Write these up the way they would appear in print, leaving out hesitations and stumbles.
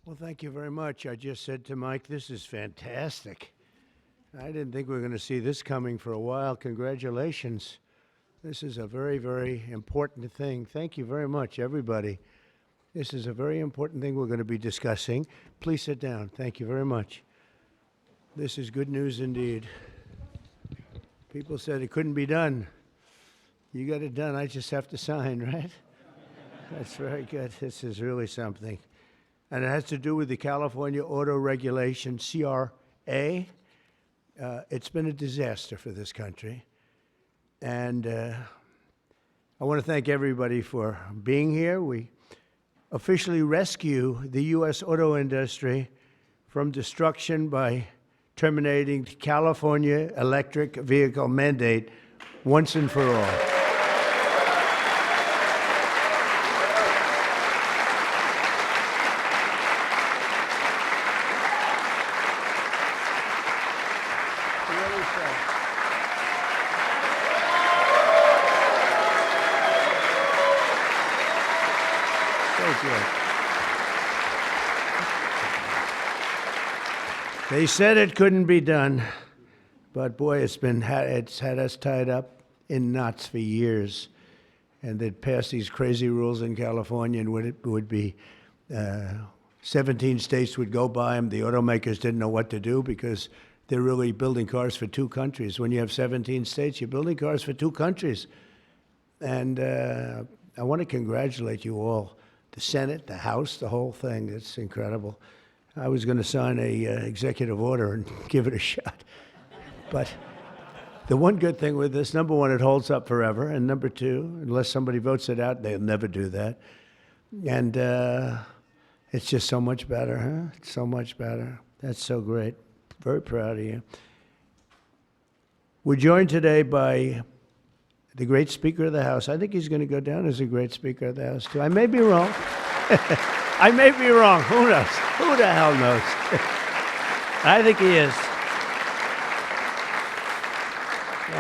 Well, thank you very much. I just said to Mike, this is fantastic. I didn't think we were going to see this coming for a while. Congratulations. This is a very, very important thing. Thank you very much, everybody. This is a very important thing we're going to be discussing. Please sit down. Thank you very much. This is good news indeed. People said it couldn't be done. You got it done. I just have to sign, right? That's very good. This is really something. And it has to do with the California Auto Regulation, CRA. It's been a disaster for this country. And I want to thank everybody for being here. We officially rescue the U.S. auto industry from destruction by terminating the California electric vehicle mandate once and for all. They said it couldn't be done, but boy, it's had us tied up in knots for years. And they'd pass these crazy rules in California, and it would be 17 states would go by them. The automakers didn't know what to do because they're really building cars for two countries. When you have 17 states, you're building cars for two countries. And I want to congratulate you all, the Senate, the House, the whole thing. It's incredible. I was going to sign a executive order and give it a shot. But the one good thing with this, number one, it holds up forever. And number two, unless somebody votes it out, they'll never do that. And it's just so much better, huh? It's so much better. That's so great. Very proud of you. We're joined today by the great Speaker of the House. I think he's going to go down as a great Speaker of the House, too. I may be wrong. I may be wrong. Who knows? Who the hell knows? I think he is.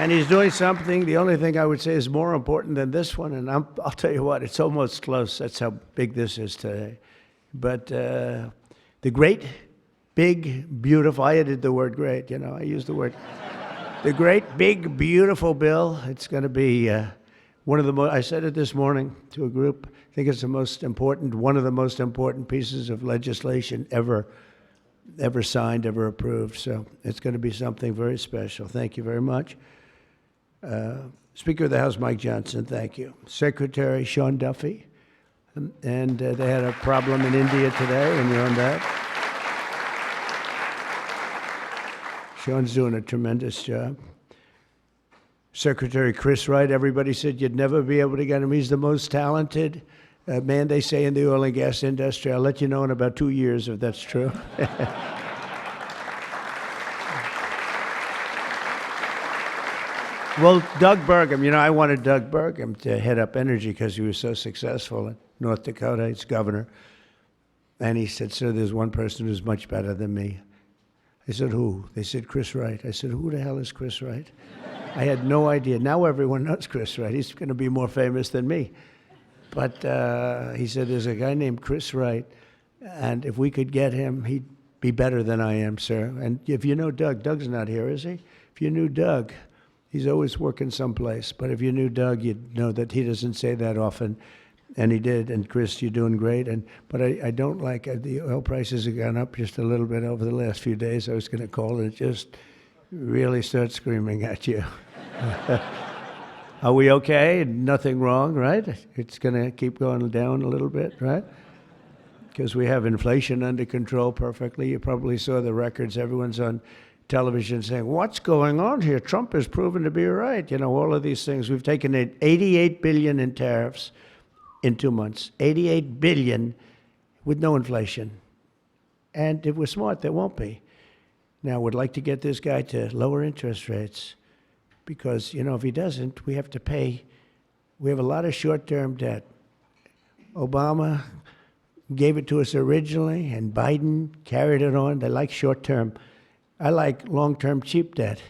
And he's doing something, the only thing I would say is more important than this one, and I'll tell you what, it's almost close. That's how big this is today. But the great, big, beautiful, I added the word great, you know, I used the word. The great, big, beautiful bill. It's going to be one of the most, I said it this morning to a group, I think it's the most important, one of the most important pieces of legislation ever signed, ever approved. So it's going to be something very special. Thank you very much. Speaker of the House, Mike Johnson, thank you. Secretary Sean Duffy, and they had a problem in India today, and you're on that. Sean's doing a tremendous job. Secretary Chris Wright, everybody said you'd never be able to get him. He's the most talented man, they say, in the oil and gas industry. I'll let you know in about 2 years if that's true. Well, Doug Burgum, you know, I wanted Doug Burgum to head up energy because he was so successful in North Dakota. He's governor. And he said, sir, there's one person who's much better than me. I said, who? They said, Chris Wright. I said, who the hell is Chris Wright? I had no idea. Now everyone knows Chris Wright. He's going to be more famous than me. But he said, there's a guy named Chris Wright, and if we could get him, he'd be better than I am, sir. And if you know Doug, Doug's not here, is he? If you knew Doug, he's always working someplace. But if you knew Doug, you'd know that he doesn't say that often. And he did. And Chris, you're doing great. But I don't like the oil prices have gone up just a little bit over the last few days. I was going to call it just really start screaming at you. Are we okay? Nothing wrong, right? It's going to keep going down a little bit, right? Because we have inflation under control perfectly. You probably saw the records. Everyone's on television saying, what's going on here? Trump has proven to be right. You know, all of these things. We've taken in $88 billion in tariffs in 2 months. $88 billion with no inflation. And if we're smart, there won't be. Now, we'd like to get this guy to lower interest rates because, you know, if he doesn't, we have to pay. We have a lot of short-term debt. Obama gave it to us originally, and Biden carried it on. They like short-term. I like long-term cheap debt.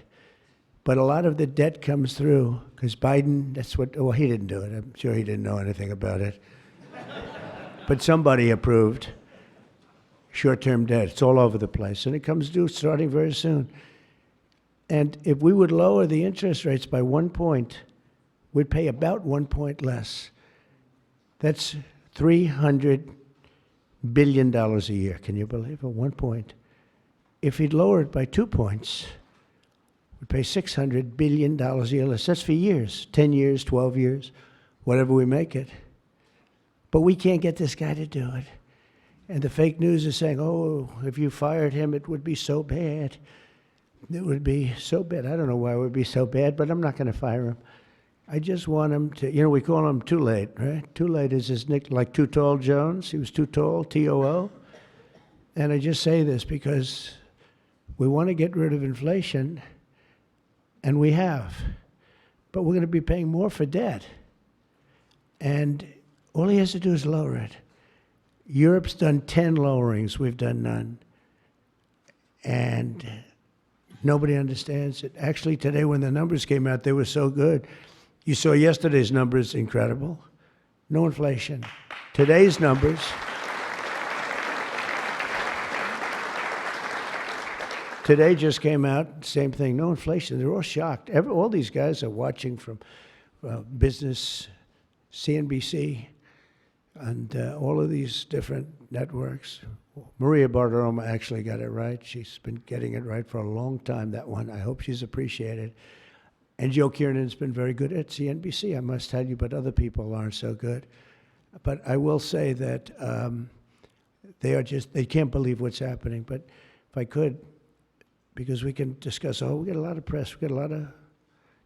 But a lot of the debt comes through because Biden, well, he didn't do it. I'm sure he didn't know anything about it. But somebody approved short-term debt. It's all over the place, and it comes due starting very soon. And if we would lower the interest rates by 1 point, we'd pay about 1 point less. That's $300 billion a year. Can you believe it? 1 point. If he'd lower it by 2 points, we'd pay $600 billion a year less. That's for years, 10 years, 12 years, whatever we make it. But we can't get this guy to do it. And the fake news is saying, oh, if you fired him, it would be so bad. It would be so bad. I don't know why it would be so bad, but I'm not going to fire him. I just want him to, we call him Too Late, right? Too Late is his nick, like Too Tall Jones. He was too tall, T-O-O. And I just say this because we want to get rid of inflation, and we have. But we're going to be paying more for debt. And all he has to do is lower it. Europe's done 10 lowerings. We've done none. And nobody understands it. Actually, today when the numbers came out, they were so good. You saw yesterday's numbers, incredible. No inflation. Today's numbers. Today just came out, same thing, no inflation. They're all shocked. All these guys are watching from business, CNBC, and all of these different networks. Maria Bartiromo actually got it right. She's been getting it right for a long time, that one. I hope she's appreciated. And Joe Kiernan's been very good at CNBC, I must tell you, but other people aren't so good. But I will say that they can't believe what's happening. But if I could, because we can discuss, we get a lot of press, we get a lot of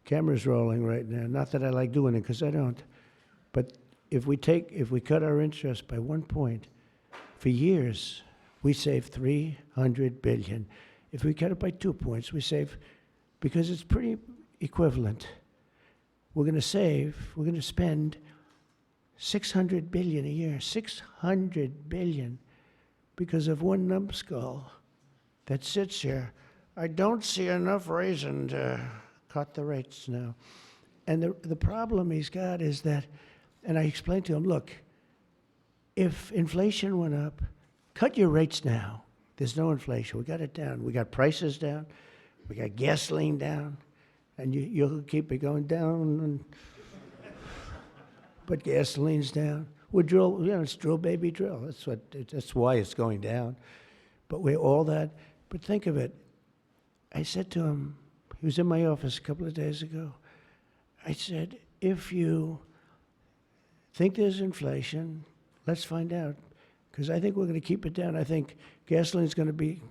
cameras rolling right now. Not that I like doing it, because I don't. But if we cut our interest by 1 point, for years, we save $300 billion. If we cut it by 2 points, we save, because it's pretty equivalent. We're going to spend $600 billion a year, $600 billion, because of one numbskull that sits here. I don't see enough reason to cut the rates now. And the problem he's got is that, and I explained to him, look, if inflation went up, cut your rates now. There's no inflation. We got it down. We got prices down. We got gasoline down. And you'll keep it going down. But gasoline's down. We drill, it's drill, baby, drill. That's why it's going down. But all that. But think of it. I said to him, he was in my office a couple of days ago. I said, if you think there's inflation, let's find out, because I think we're going to keep it down. I think gasoline's going to be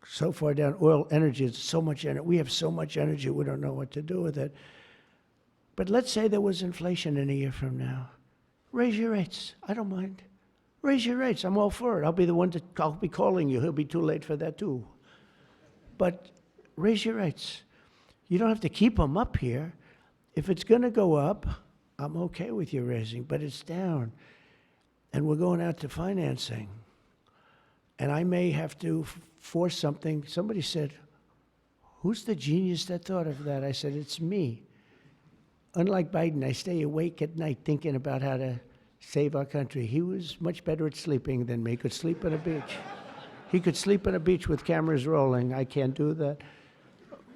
so far down. Oil, energy, it's so much energy. We have so much energy, we don't know what to do with it. But let's say there was inflation in a year from now. Raise your rates. I don't mind. Raise your rates. I'm all for it. I'll be calling you. He'll be too late for that too. But raise your rates. You don't have to keep them up here. If it's going to go up, I'm okay with you raising, but it's down. And we're going out to financing. And I may have to force something. Somebody said, who's the genius that thought of that? I said, it's me. Unlike Biden, I stay awake at night thinking about how to save our country. He was much better at sleeping than me. He could sleep on a beach. He could sleep on a beach with cameras rolling. I can't do that.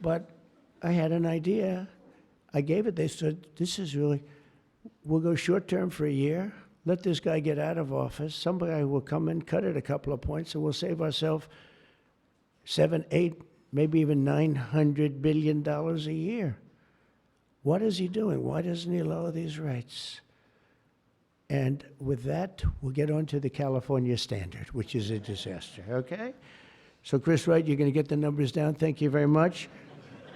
But I had an idea. I gave it. They said, we'll go short term for a year. Let this guy get out of office. Somebody will come in, cut it a couple of points, and we'll save ourselves $7, $8, maybe even $900 billion a year. What is he doing? Why doesn't he lower these rates? And with that, we'll get on to the California standard, which is a disaster, okay? So, Chris Wright, you're going to get the numbers down. Thank you very much.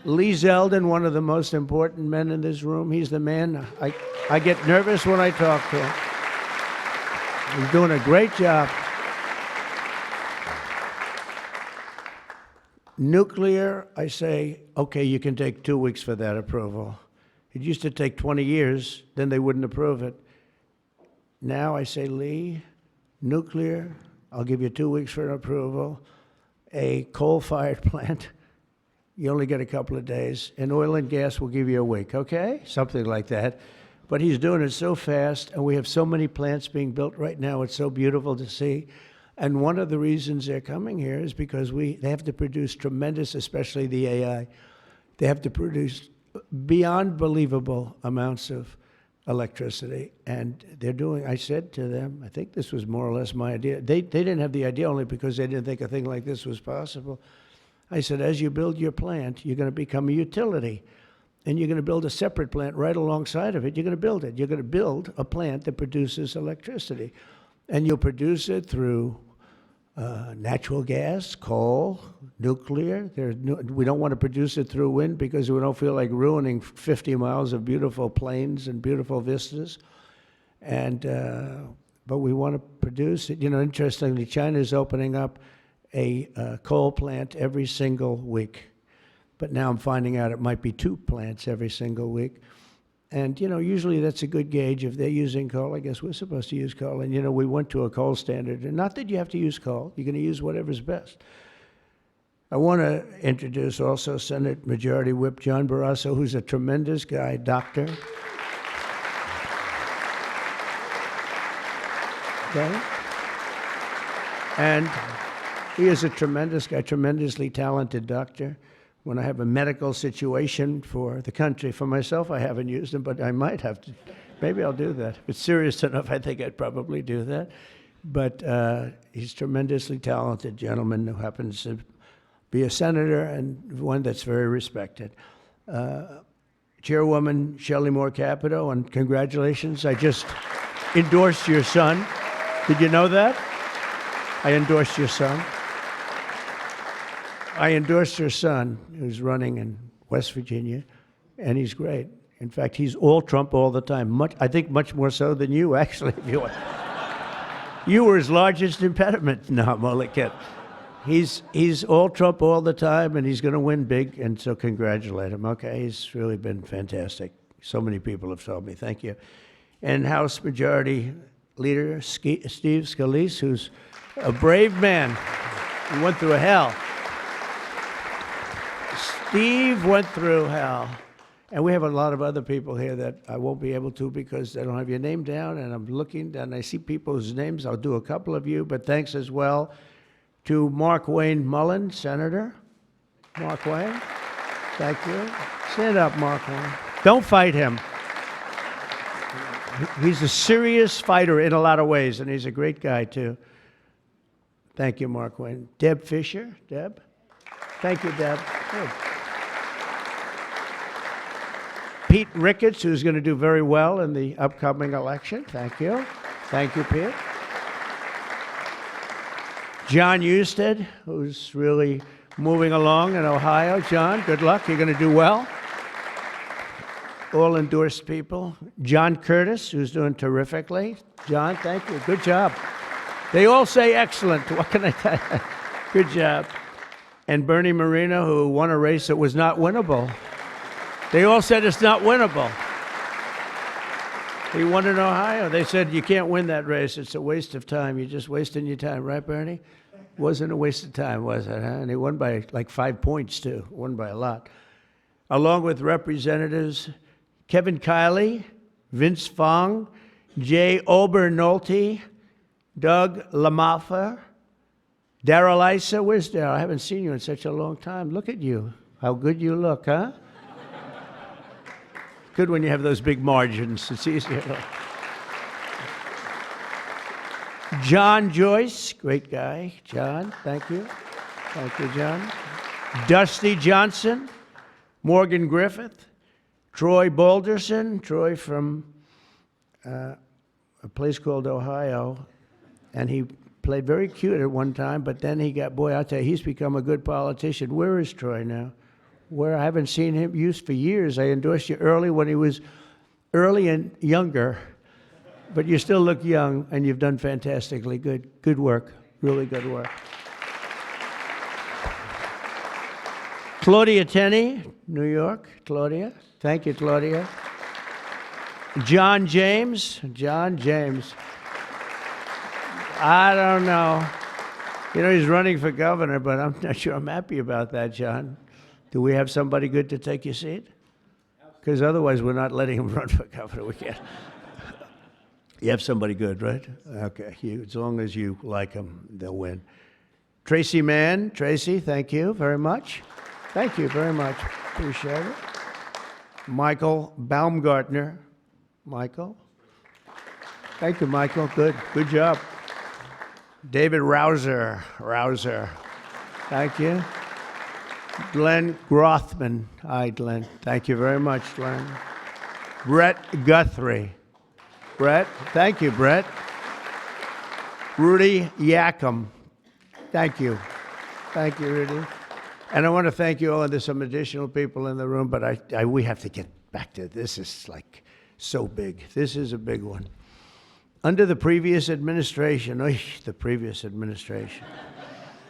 Lee Zeldin, one of the most important men in this room. He's the man. I get nervous when I talk to him. He's doing a great job. Nuclear, I say, okay, you can take 2 weeks for that approval. It used to take 20 years, then they wouldn't approve it. Now I say, Lee, nuclear, I'll give you 2 weeks for an approval. A coal-fired plant, you only get a couple of days. And oil and gas will give you a week, okay? Something like that. But he's doing it so fast, and we have so many plants being built right now. It's so beautiful to see. And one of the reasons they're coming here is because they have to produce tremendous, especially the AI, they have to produce beyond believable amounts of electricity. And they're doing, I said to them, I think this was more or less my idea. They didn't have the idea only because they didn't think a thing like this was possible. I said, as you build your plant, you're going to become a utility. And you're going to build a separate plant right alongside of it. You're going to build it. You're going to build a plant that produces electricity. And you'll produce it through natural gas, coal, nuclear. We don't want to produce it through wind because we don't feel like ruining 50 miles of beautiful plains and beautiful vistas. And but we want to produce it. You know, interestingly, China is opening up a coal plant every single week. But now I'm finding out it might be 2 plants every single week. And, you know, usually that's a good gauge. If they're using coal, I guess we're supposed to use coal. And, you know, we went to a coal standard. And not that you have to use coal. You're going to use whatever's best. I want to introduce also Senate Majority Whip John Barrasso, who's a tremendous guy, doctor. Okay? And he is a tremendous guy, tremendously talented doctor. When I have a medical situation for the country, for myself, I haven't used him, but I might have to. Maybe I'll do that. If it's serious enough, I think I'd probably do that. But he's a tremendously talented gentleman who happens to be a senator and one that's very respected. Chairwoman Shelley Moore Capito, and congratulations. I just endorsed your son. Did you know that? I endorsed your son. I endorsed your son, who's running in West Virginia, and he's great. In fact, he's all Trump all the time. I think much more so than you, actually. If you want. You were his largest impediment. No, I'm only kidding. He's all Trump all the time, and he's going to win big, and so congratulate him. Okay, he's really been fantastic. So many people have told me. Thank you. And House Majority Leader Steve Scalise, who's a brave man. He went through hell. Steve went through hell. And we have a lot of other people here that I won't be able to because I don't have your name down, and I'm looking, and I see people's names. I'll do a couple of you, but thanks as well to Mark Wayne Mullen, Senator. Mark Wayne, thank you. Stand up, Mark Wayne. Don't fight him. He's a serious fighter in a lot of ways, and he's a great guy, too. Thank you, Mark Wayne. Deb Fisher. Deb? Thank you, Deb. Good. Pete Ricketts, who's going to do very well in the upcoming election. Thank you. Thank you, Pete. John Husted, who's really moving along in Ohio. John, good luck. You're going to do well. All endorsed people. John Curtis, who's doing terrifically. John, thank you. Good job. They all say excellent. What can I tell you? Good job. And Bernie Moreno, who won a race that was not winnable. They all said it's not winnable. He won in Ohio. They said, you can't win that race. It's a waste of time. You're just wasting your time. Right, Bernie? Wasn't a waste of time, was it? Huh? And he won by like 5 points, too. Won by a lot. Along with Representatives Kevin Kiley, Vince Fong, Jay Obernolte, Doug Lamaffa, Darrell Issa. Where's Darrell? I haven't seen you in such a long time. Look at you. How good you look, huh? Good when you have those big margins. It's easier. John Joyce, great guy. John, thank you. Thank you, John. Dusty Johnson, Morgan Griffith, Troy Balderson, Troy from a place called Ohio, and he played very cute at one time, but then he got, boy, I'll tell you, he's become a good politician. Where is Troy now? Where I haven't seen him used for years. I endorsed you early when he was early and younger, but you still look young, and you've done fantastically good. Good work, really good work. Claudia Tenney, New York. Claudia, thank you, Claudia. John James, John James. I don't know. You know, he's running for governor, but I'm not sure I'm happy about that, John. Do we have somebody good to take your seat? Because otherwise we're not letting him run for governor. We can't. You have somebody good, right? Okay. As long as you like them, they'll win. Tracy Mann. Tracy, thank you very much. Thank you very much. Appreciate it. Michael Baumgartner. Michael. Thank you, Michael. Good job. David Rouser. Thank you. Glenn Grothman. Hi, Glenn. Thank you very much, Glenn. Brett Guthrie. Brett. Thank you, Brett. Rudy Yackham. Thank you. Thank you, Rudy. And I want to thank you all. There's some additional people in the room, but we have to get back to this. Is like so big. This is a big one. Under the previous administration, the previous administration,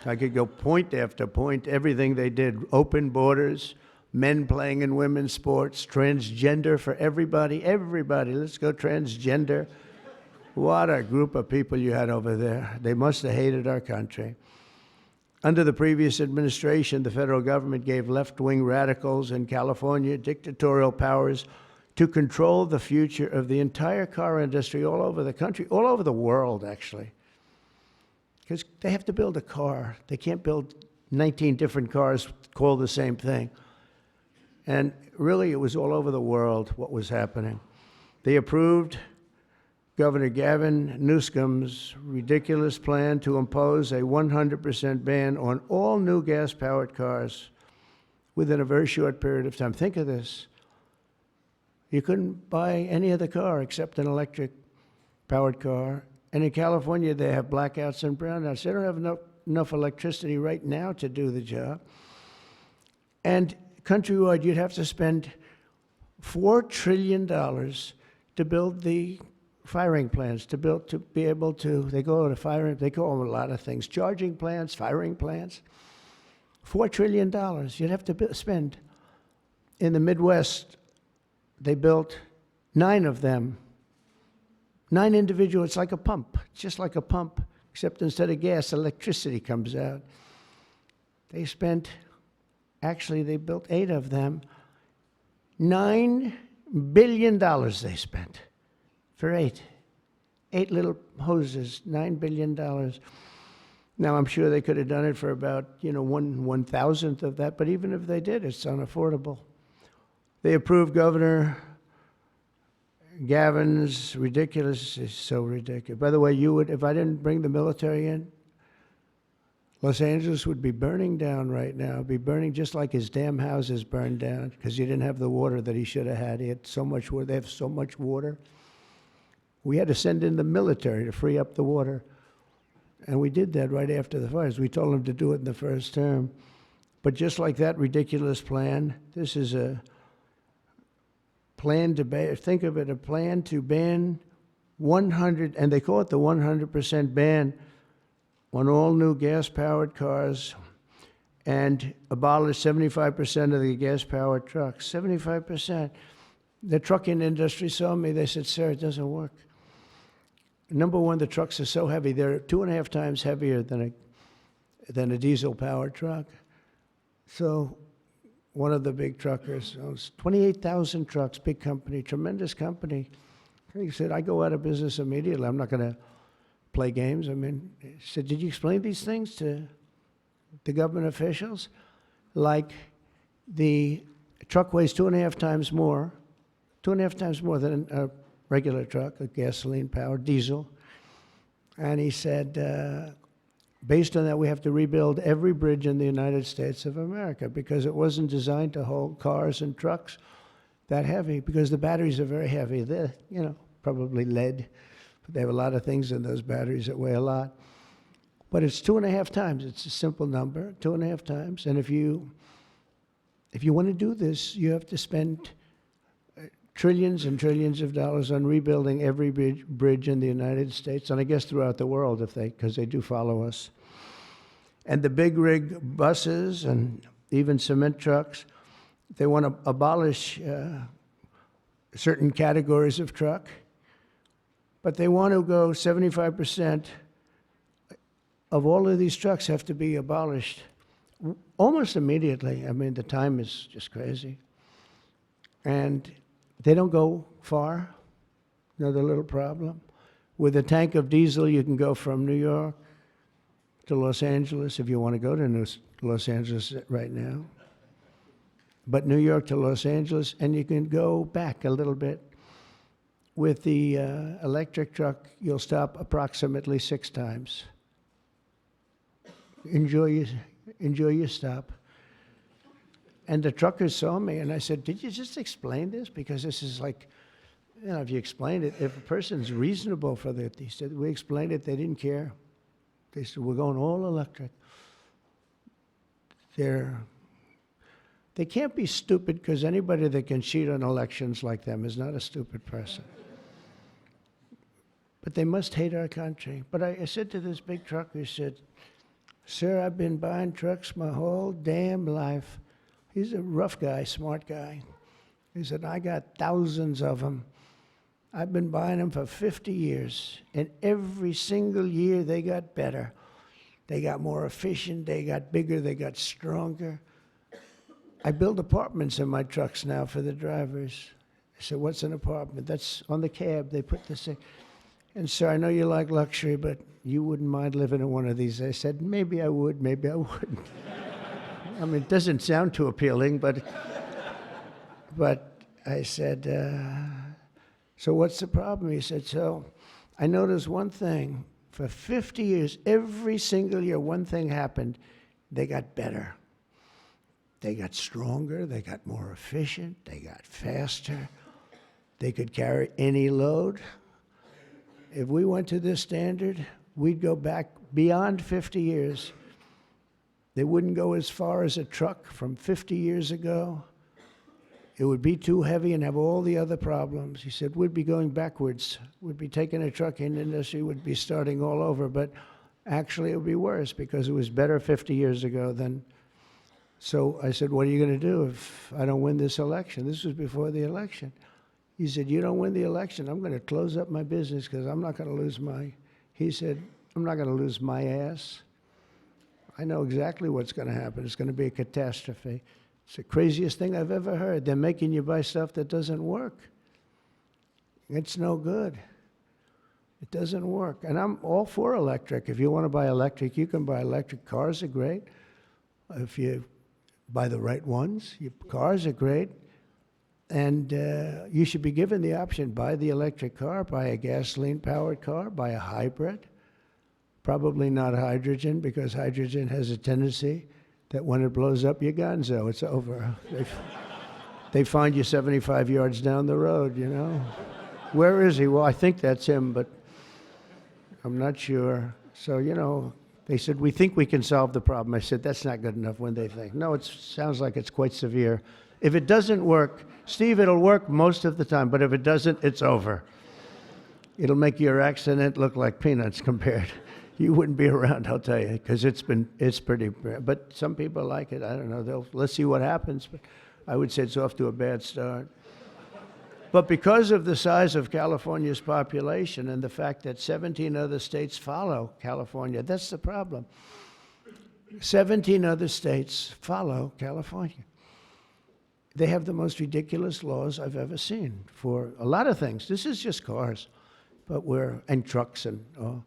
I could go point after point, everything they did, open borders, men playing in women's sports, transgender for everybody, let's go transgender. What a group of people you had over there. They must have hated our country. Under the previous administration, the federal government gave left-wing radicals in California dictatorial powers to control the future of the entire car industry all over the country, all over the world, actually. Because they have to build a car. They can't build 19 different cars called the same thing. And really, it was all over the world what was happening. They approved Governor Gavin Newsom's ridiculous plan to impose a 100% ban on all new gas-powered cars within a very short period of time. Think of this. You couldn't buy any other car except an electric-powered car. And in California, they have blackouts and brownouts. They don't have enough electricity right now to do the job. And countrywide, you'd have to spend $4 trillion to build the firing plants, to be able to, they call them a lot of things, charging plants, firing plants. $4 trillion you'd have to spend. In the Midwest, they built 9 of them. 9 individual, it's like a pump, just like a pump, except instead of gas, electricity comes out. They built 8 of them. $9 billion they spent for 8 little hoses, $9 billion. Now, I'm sure they could have done it for about, 1/1000th of that, but even if they did, it's unaffordable. They approved Governor Gavin's ridiculous, it's so ridiculous. By the way, if I didn't bring the military in, Los Angeles would be burning down right now. It'd be burning just like his damn houses burned down because he didn't have the water that he should have had. He had so much water. They have so much water. We had to send in the military to free up the water. And we did that right after the fires. We told them to do it in the first term. But just like that ridiculous plan, this is a plan to ban, think of it, a plan to ban 100, and they call it the 100% ban on all new gas-powered cars and abolish 75% of the gas-powered trucks. 75%. The trucking industry saw me. They said, sir, it doesn't work. Number one, the trucks are so heavy. They're 2.5 times heavier than a diesel-powered truck. So one of the big truckers owns 28,000 trucks, big company, tremendous company. He said, I go out of business immediately. I'm not going to play games. He said, did you explain these things to the government officials? Like the truck weighs 2.5 times more than a regular truck, a gasoline-powered diesel. And he said, based on that, we have to rebuild every bridge in the United States of America because it wasn't designed to hold cars and trucks that heavy because the batteries are very heavy. They're, probably lead, but they have a lot of things in those batteries that weigh a lot. But it's 2.5 times. It's a simple number, 2.5 times. And if you want to do this, you have to spend trillions and trillions of dollars on rebuilding every bridge in the United States, and I guess throughout the world, because they do follow us. And the big rig buses and even cement trucks, they want to abolish certain categories of truck, but they want to go 75% of all of these trucks have to be abolished almost immediately. The time is just crazy. And they don't go far. Another little problem. With a tank of diesel, you can go from New York to Los Angeles if you want to go to Los Angeles right now. But New York to Los Angeles, and you can go back a little bit. With the electric truck, you'll stop approximately 6 times. Enjoy your stop. And the truckers saw me, and I said, did you just explain this? Because this is like, if you explain it, if a person's reasonable for that, he said, we explained it, they didn't care. They said, we're going all electric. They can't be stupid, because anybody that can cheat on elections like them is not a stupid person. But they must hate our country. But I said to this big trucker, he said, sir, I've been buying trucks my whole damn life. He's a rough guy, smart guy. He said, I got thousands of them. I've been buying them for 50 years. And every single year they got better. They got more efficient, they got bigger, they got stronger. I build apartments in my trucks now for the drivers. I said, what's an apartment? That's on the cab, they put this in. And sir, I know you like luxury, but you wouldn't mind living in one of these. I said, maybe I would, maybe I wouldn't. I mean, it doesn't sound too appealing, but I said, so what's the problem? He said, so I noticed one thing. For 50 years, every single year, one thing happened. They got better. They got stronger. They got more efficient. They got faster. They could carry any load. If we went to this standard, we'd go back beyond 50 years. They wouldn't go as far as a truck from 50 years ago. It would be too heavy and have all the other problems. He said, we'd be going backwards. We'd be taking a trucking industry, would be starting all over, but actually it would be worse because it was better 50 years ago than. So I said, what are you going to do if I don't win this election? This was before the election. He said, you don't win the election, I'm going to close up my business because I'm not going to lose he said, I'm not going to lose my ass. I know exactly what's going to happen. It's going to be a catastrophe. It's the craziest thing I've ever heard. They're making you buy stuff that doesn't work. It's no good. It doesn't work. And I'm all for electric. If you want to buy electric, you can buy electric. Cars are great. If you buy the right ones, cars are great. And you should be given the option, buy the electric car, buy a gasoline-powered car, buy a hybrid. Probably not hydrogen, because hydrogen has a tendency that when it blows up, you're gonzo. It's over. They find you 75 yards down the road, you know. Where is he? Well, I think that's him, but I'm not sure. So, you know, they said, we think we can solve the problem. I said, that's not good enough when they think. No, it sounds like it's quite severe. If it doesn't work, Steve, it'll work most of the time, but if it doesn't, it's over. It'll make your accident look like peanuts compared. You wouldn't be around, I'll tell you, because it's pretty bad. But some people like it. I don't know. Let's see what happens. But I would say it's off to a bad start. But because of the size of California's population and the fact that 17 other states follow California, that's the problem. 17 other states follow California. They have the most ridiculous laws I've ever seen for a lot of things. This is just cars, and trucks and all.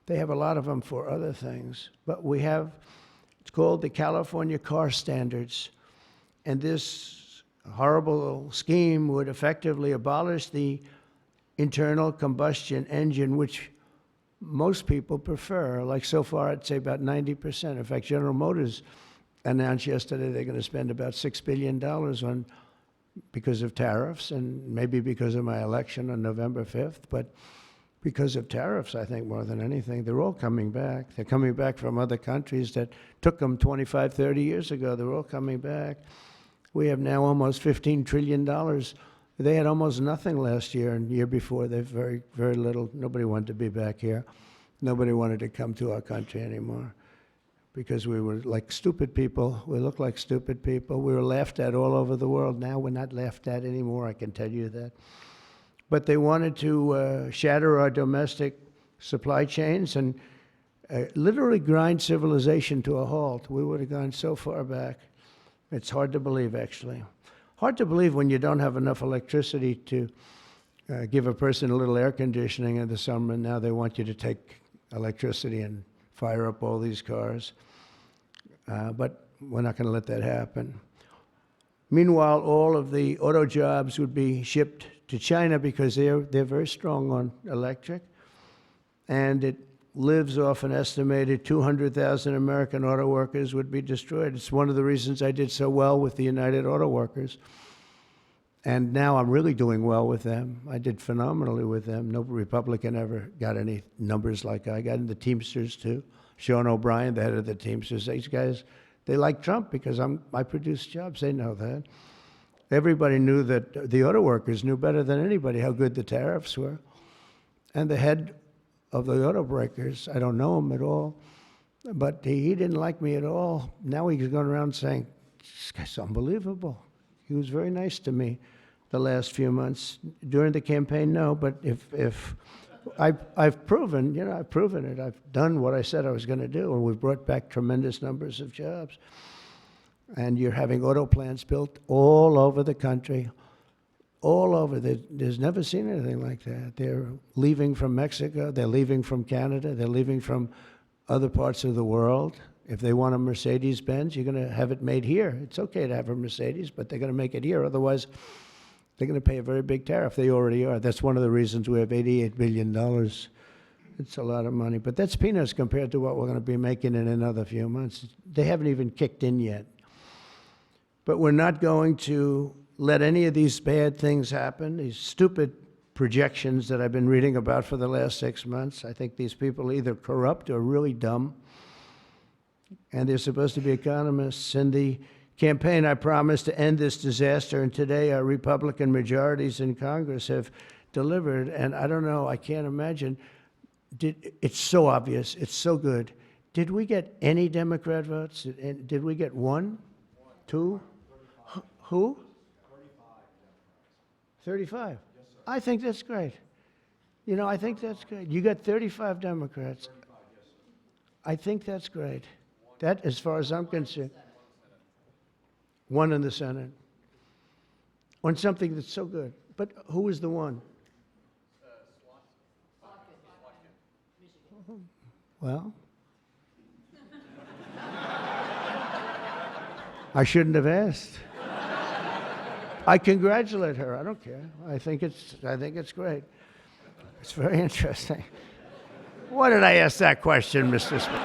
They have a lot of them for other things. But it's called the California Car Standards. And this horrible scheme would effectively abolish the internal combustion engine, which most people prefer. Like so far, I'd say about 90%. In fact, General Motors announced yesterday they're going to spend about $6 billion because of tariffs, and maybe because of my election on November 5th. But because of tariffs, I think, more than anything. They're all coming back. They're coming back from other countries that took them 25, 30 years ago. They're all coming back. We have now almost $15 trillion. They had almost nothing last year, and the year before, they've very, very little. Nobody wanted to be back here. Nobody wanted to come to our country anymore because we were like stupid people. We looked like stupid people. We were laughed at all over the world. Now we're not laughed at anymore, I can tell you that. But they wanted to shatter our domestic supply chains and literally grind civilization to a halt. We would have gone so far back. It's hard to believe, actually. Hard to believe when you don't have enough electricity to give a person a little air conditioning in the summer, and now they want you to take electricity and fire up all these cars. But we're not going to let that happen. Meanwhile, all of the auto jobs would be shipped to China because they're very strong on electric. And it lives off an estimated 200,000 American auto workers would be destroyed. It's one of the reasons I did so well with the United Auto Workers. And now I'm really doing well with them. I did phenomenally with them. No Republican ever got any numbers like I got. And the Teamsters, too. Sean O'Brien, the head of the Teamsters, these guys, they like Trump because I produce jobs. They know that. Everybody knew that, the auto workers knew better than anybody how good the tariffs were. And the head of the auto breakers, I don't know him at all, but he didn't like me at all. Now he's going around saying, this guy's unbelievable. He was very nice to me the last few months. During the campaign, no, but if I've proven, I've proven it. I've done what I said I was going to do, and we've brought back tremendous numbers of jobs. And you're having auto plants built all over the country, all over. There's never seen anything like that. They're leaving from Mexico. They're leaving from Canada. They're leaving from other parts of the world. If they want a Mercedes-Benz, you're going to have it made here. It's okay to have a Mercedes, but they're going to make it here. Otherwise, they're going to pay a very big tariff. They already are. That's one of the reasons we have $88 billion. It's a lot of money. But that's peanuts compared to what we're going to be making in another few months. They haven't even kicked in yet. But we're not going to let any of these bad things happen, these stupid projections that I've been reading about for the last 6 months. I think these people are either corrupt or really dumb. And they're supposed to be economists. In the campaign, I promised to end this disaster, and today our Republican majorities in Congress have delivered. And I don't know, I can't imagine. It's so obvious. It's so good. Did we get any Democrat votes? Did we get one? Two? Who? 35. Yes, sir. I think that's great. I think that's great. You got 35 Democrats. 35, yes, sir. I think that's great. That, as far as I'm concerned, one in the Senate. On something that's so good. But who is the one? Well, I shouldn't have asked. I congratulate her. I don't care. I think it's great. It's very interesting. Why did I ask that question, Mr. Smith?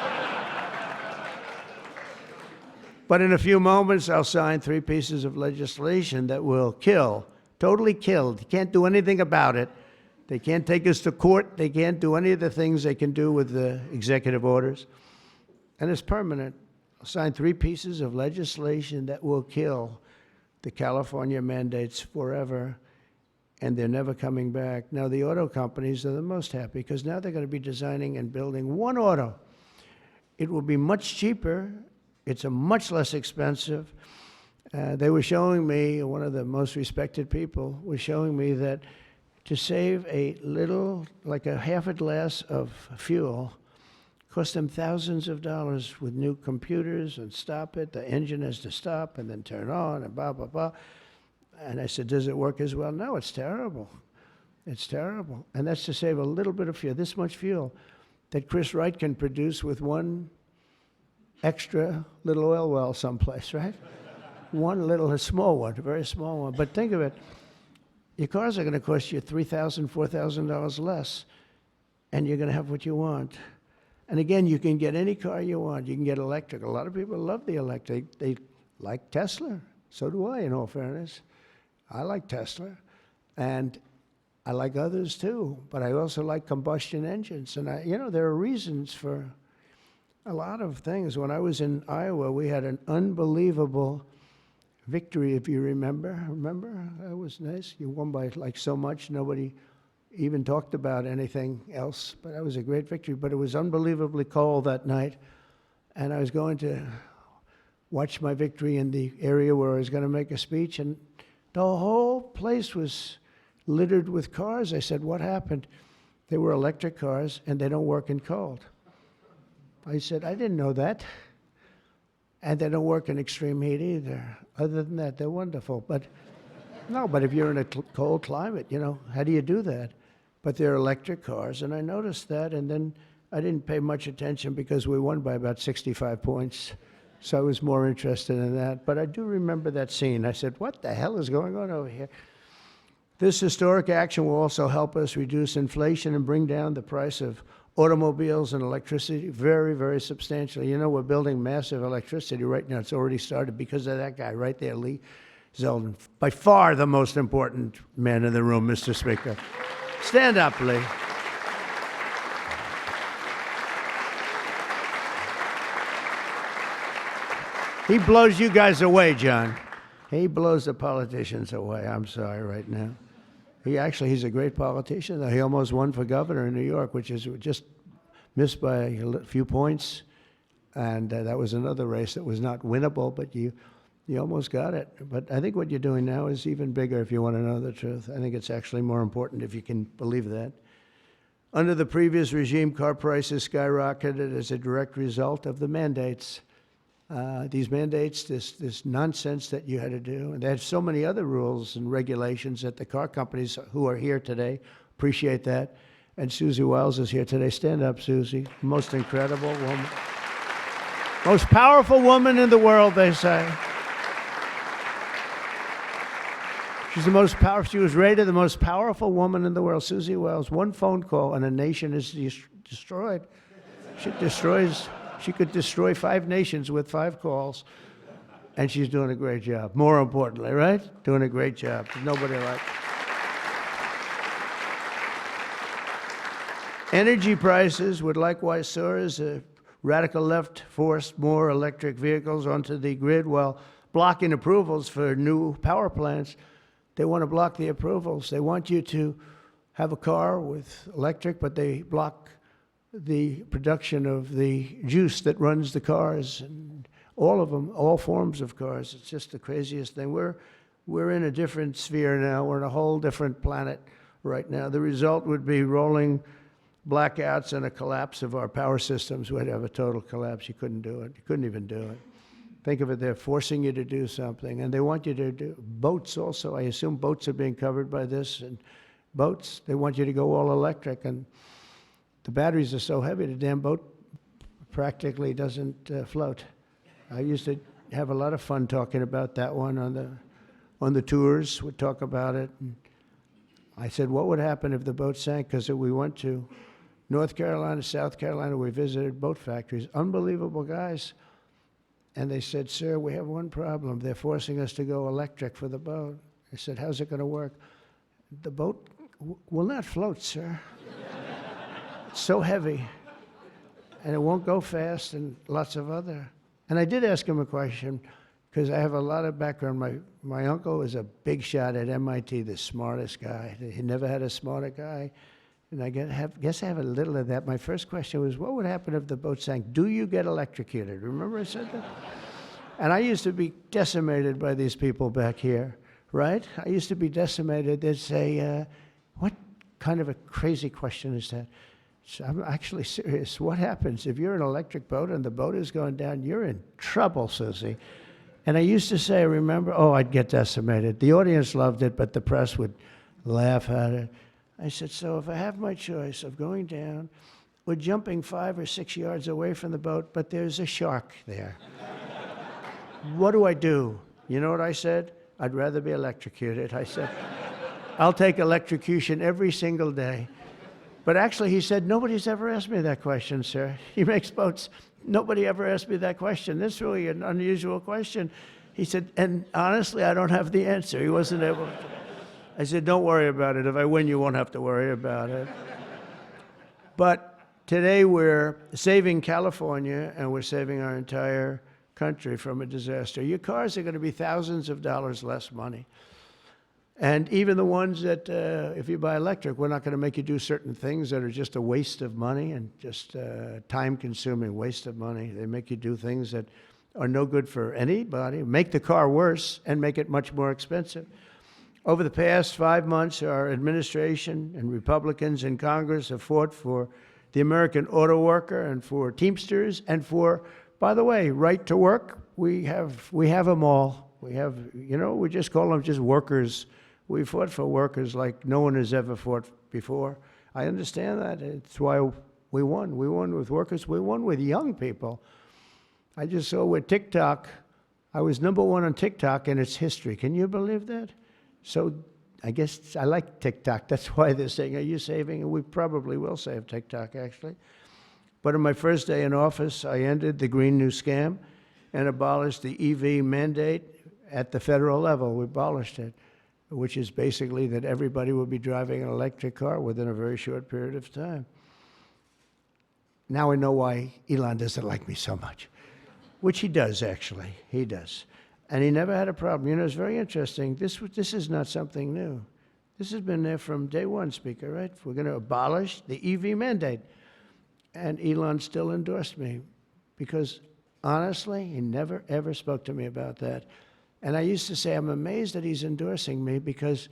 But in a few moments, I'll sign 3 pieces of legislation that will kill, totally kill. You can't do anything about it. They can't take us to court. They can't do any of the things they can do with the executive orders. And it's permanent. I'll sign 3 pieces of legislation that will kill the California mandates forever, and they're never coming back. Now, the auto companies are the most happy because now they're going to be designing and building one auto. It will be much cheaper. It's a much less expensive. They were showing me, one of the most respected people was showing me that to save a little, like a half a glass of fuel, cost them thousands of dollars with new computers and stop it. The engine has to stop and then turn on and blah, blah, blah. And I said, does it work as well? No, it's terrible. It's terrible. And that's to save a little bit of fuel, this much fuel that Chris Wright can produce with one extra little oil well someplace, right? One little, a small one, a very small one. But think of it. Your cars are going to cost you $3,000, $4,000 less, and you're going to have what you want. And again, you can get any car you want. You can get electric. A lot of people love the electric. They like Tesla. So do I, in all fairness. I like Tesla. And I like others too. But I also like combustion engines. And there are reasons for a lot of things. When I was in Iowa, we had an unbelievable victory, if you remember. Remember? That was nice. You won by like so much. Nobody even talked about anything else, but that was a great victory. But it was unbelievably cold that night, and I was going to watch my victory in the area where I was going to make a speech, and the whole place was littered with cars. I said, what happened? They were electric cars, and they don't work in cold. I said, I didn't know that. And they don't work in extreme heat either. Other than that, they're wonderful. But No, but if you're in a cold climate, how do you do that? But they're electric cars, and I noticed that, and then I didn't pay much attention because we won by about 65 points, so I was more interested in that. But I do remember that scene. I said, what the hell is going on over here? This historic action will also help us reduce inflation and bring down the price of automobiles and electricity very, very substantially. We're building massive electricity right now. It's already started because of that guy right there, Lee Zeldin. By far the most important man in the room, Mr. Speaker. Stand up, Lee. He blows you guys away, John. He blows the politicians away. I'm sorry right now. He's a great politician. He almost won for governor in New York, which is just missed by a few points. And that was another race that was not winnable, but you almost got it. But I think what you're doing now is even bigger if you want to know the truth. I think it's actually more important if you can believe that. Under the previous regime, car prices skyrocketed as a direct result of the mandates. These mandates, this nonsense that you had to do. And they had so many other rules and regulations that the car companies who are here today appreciate that. And Susie Wiles is here today. Stand up, Susie. Most incredible woman. Most powerful woman in the world, they say. She's the most powerful. She was rated the most powerful woman in the world. Susie Wiles. One phone call and a nation is destroyed. She could destroy 5 nations with 5 calls, and she's doing a great job. More importantly, right? Doing a great job. There's nobody like. Energy prices would likewise soar as the radical left forced more electric vehicles onto the grid while blocking approvals for new power plants. They want to block the approvals. They want you to have a car with electric, but they block the production of the juice that runs the cars, and all of them, all forms of cars. It's just the craziest thing. We're in a different sphere now. We're in a whole different planet right now. The result would be rolling blackouts and a collapse of our power systems. We'd have a total collapse. You couldn't do it. You couldn't even do it. Think of it, they're forcing you to do something, and they want you to do boats also. I assume boats are being covered by this, and boats, they want you to go all electric, and the batteries are so heavy, the damn boat practically doesn't float. I used to have a lot of fun talking about that one on the tours. We'd talk about it. And I said, what would happen if the boat sank? Because we went to North Carolina, South Carolina. We visited boat factories. Unbelievable guys. And they said, sir, we have one problem. They're forcing us to go electric for the boat. I said, how's it going to work? The boat will not float, sir. It's so heavy, and it won't go fast, and lots of other. And I did ask him a question, because I have a lot of background. My uncle was a big shot at MIT, the smartest guy. He never had a smarter guy, and I guess I have a little of that. My first question was, what would happen if the boat sank? Do you get electrocuted? Remember I said that? And I used to be decimated by these people back here, right? I used to be decimated. They'd say, what kind of a crazy question is that? So I'm actually serious. What happens if you're an electric boat and the boat is going down? You're in trouble, Susie. And I used to say, remember, I'd get decimated. The audience loved it, but the press would laugh at it. I said, so if I have my choice of going down or jumping 5 or 6 yards away from the boat, but there's a shark there, what do I do? You know what I said? I'd rather be electrocuted. I said, I'll take electrocution every single day. But actually, he said, nobody's ever asked me that question, sir. He makes boats. Nobody ever asked me that question. That's really an unusual question. He said, and honestly, I don't have the answer. He wasn't able to. I said, don't worry about it. If I win, you won't have to worry about it. But today we're saving California, and we're saving our entire country from a disaster. Your cars are going to be thousands of dollars less money. And even the ones that, if you buy electric, we're not going to make you do certain things that are just a waste of money and just time-consuming waste of money. They make you do things that are no good for anybody, make the car worse, and make it much more expensive. Over the past 5 months, our administration and Republicans in Congress have fought for the American auto worker and for Teamsters and for, by the way, right to work. We have them all. We have, we just call them just workers. We fought for workers like no one has ever fought before. I understand that. It's why we won. We won with workers. We won with young people. I just saw with TikTok, I was #1 on TikTok in its history. Can you believe that? So I guess I like TikTok. That's why they're saying, are you saving? And we probably will save TikTok, actually. But on my first day in office, I ended the Green New Scam and abolished the EV mandate at the federal level. We abolished it, which is basically that everybody will be driving an electric car within a very short period of time. Now I know why Elon doesn't like me so much, which he does, actually. He does. And he never had a problem. It's very interesting. This is not something new. This has been there from day one, Speaker, right? We're going to abolish the EV mandate. And Elon still endorsed me because, honestly, he never, ever spoke to me about that. And I used to say, I'm amazed that he's endorsing me because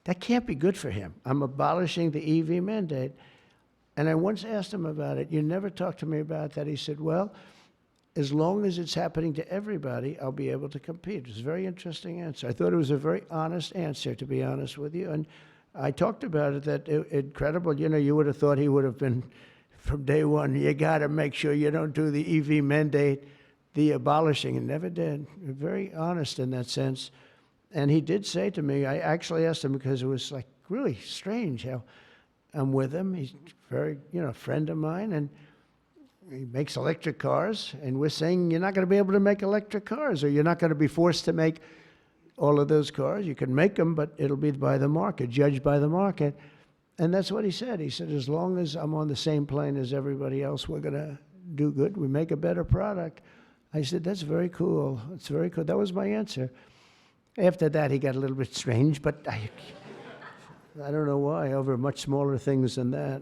that can't be good for him. I'm abolishing the EV mandate. And I once asked him about it. You never talked to me about that. He said, well, as long as it's happening to everybody, I'll be able to compete. It was a very interesting answer. I thought it was a very honest answer, to be honest with you. And I talked about it, incredible. You would have thought he would have been, from day one, you got to make sure you don't do the EV mandate, the abolishing, and never did. Very honest in that sense. And he did say to me, I actually asked him because it was like really strange how I'm with him. He's very, a friend of mine, and he makes electric cars, and we're saying you're not going to be able to make electric cars, or you're not going to be forced to make all of those cars. You can make them, but it'll be by the market, judged by the market. And that's what he said. He said, as long as I'm on the same plane as everybody else, we're going to do good. We make a better product. I said, that's very cool. It's very cool. That was my answer. After that, he got a little bit strange, but I don't know why, over much smaller things than that.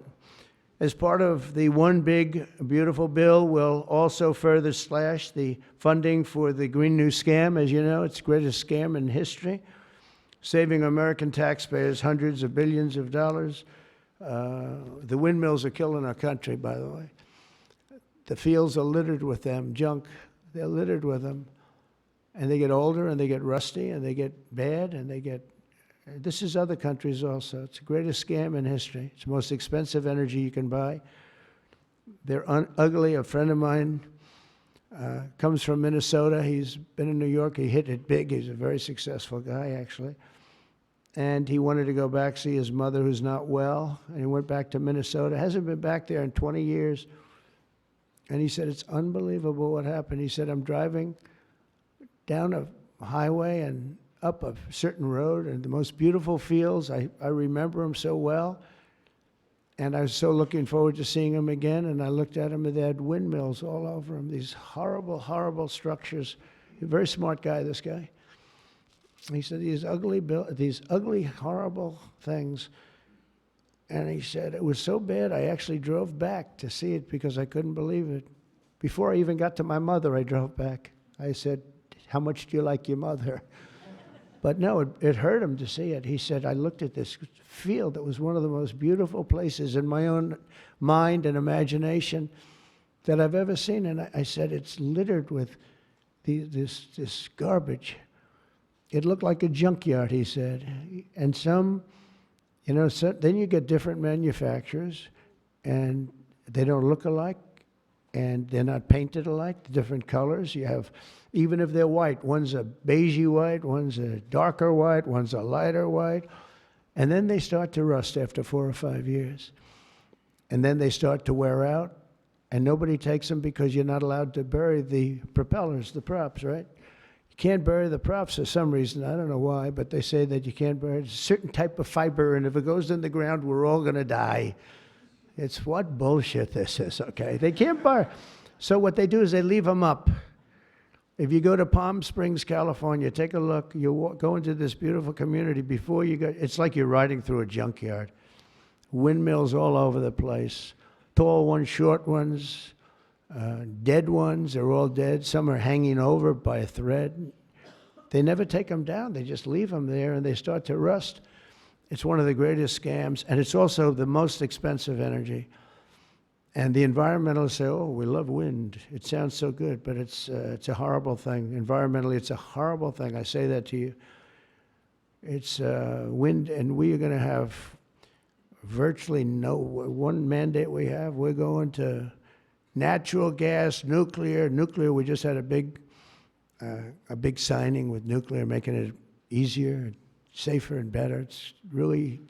As part of the One Big Beautiful Bill, we'll also further slash the funding for the Green New Scam. As you know, it's the greatest scam in history, saving American taxpayers hundreds of billions of dollars. The windmills are killing our country, by the way. The fields are littered with them, junk. They're littered with them. And they get older, and they get rusty, and they get bad, and they get... This is other countries also. It's the greatest scam in history. It's the most expensive energy you can buy. They're ugly. A friend of mine comes from Minnesota. He's been in New York. He hit it big. He's a very successful guy, actually. And he wanted to go back, see his mother who's not well. And he went back to Minnesota. Hasn't been back there in 20 years. And he said, it's unbelievable what happened. He said, I'm driving down a highway and up a certain road, and the most beautiful fields. I remember them so well. And I was so looking forward to seeing them again. And I looked at them, and they had windmills all over them, these horrible, horrible structures. A very smart guy, this guy. He said, these ugly, horrible things. And he said, it was so bad, I actually drove back to see it because I couldn't believe it. Before I even got to my mother, I drove back. I said, how much do you like your mother? But no, it hurt him to see it. He said, I looked at this field that was one of the most beautiful places in my own mind and imagination that I've ever seen. And I said, it's littered with this garbage. It looked like a junkyard, he said. And then you get different manufacturers, and they don't look alike, and they're not painted alike, different colors. You have, even if they're white, one's a beigey white, one's a darker white, one's a lighter white. And then they start to rust after 4 or 5 years. And then they start to wear out, and nobody takes them because you're not allowed to bury the propellers, the props, right? You can't bury the props for some reason. I don't know why, but they say that you can't bury a certain type of fiber, and if it goes in the ground, we're all going to die. It's what bullshit this is, okay? They can't bury. So what they do is they leave them up. If you go to Palm Springs, California, take a look. You go into this beautiful community. Before you go, it's like you're riding through a junkyard. Windmills all over the place. Tall ones, short ones, dead ones. They're all dead. Some are hanging over by a thread. They never take them down. They just leave them there, and they start to rust. It's one of the greatest scams, and it's also the most expensive energy. And the environmentalists say, oh, we love wind. It sounds so good, but it's a horrible thing. Environmentally, it's a horrible thing. I say that to you. It's wind, and we are going to have virtually no, one mandate we have, we're going to natural gas, nuclear. Nuclear, we just had a big signing with nuclear, making it easier, safer, and better. It's really,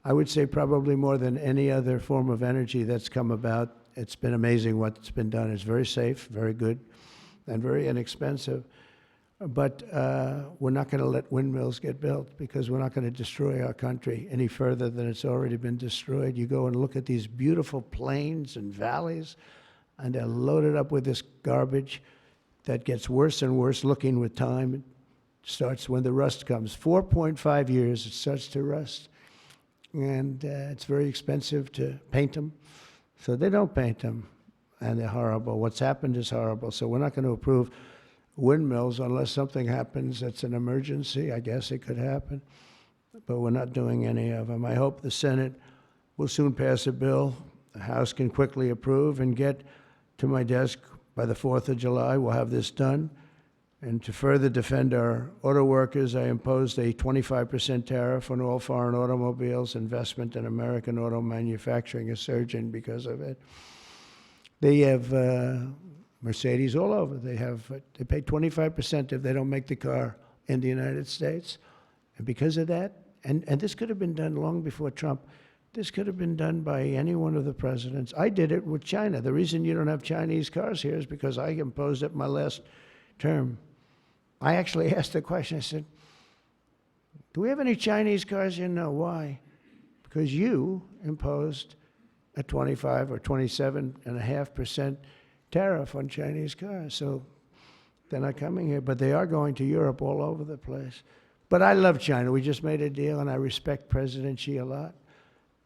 I would say, probably more than any other form of energy that's come about. It's been amazing what's been done. It's very safe, very good, and very inexpensive. But we're not going to let windmills get built because we're not going to destroy our country any further than it's already been destroyed. You go and look at these beautiful plains and valleys, and they're loaded up with this garbage that gets worse and worse looking with time. It starts when the rust comes. 4.5 years, it starts to rust. And it's very expensive to paint them. So they don't paint them, and they're horrible. What's happened is horrible. So we're not going to approve windmills unless something happens that's an emergency. I guess it could happen, but we're not doing any of them. I hope the Senate will soon pass a bill the House can quickly approve and get to my desk by the 4th of July. We'll have this done. And to further defend our auto workers, I imposed a 25% tariff on all foreign automobiles. Investment in American auto manufacturing is surging because of it. They have Mercedes all over. They pay 25% if they don't make the car in the United States. And because of that, and this could have been done long before Trump, this could have been done by any one of the presidents. I did it with China. The reason you don't have Chinese cars here is because I imposed it my last term. I actually asked the question. I said, do we have any Chinese cars here? No. Why? Because you imposed a 25 or 27.5% tariff on Chinese cars. So they're not coming here, but they are going to Europe all over the place. But I love China. We just made a deal, and I respect President Xi a lot.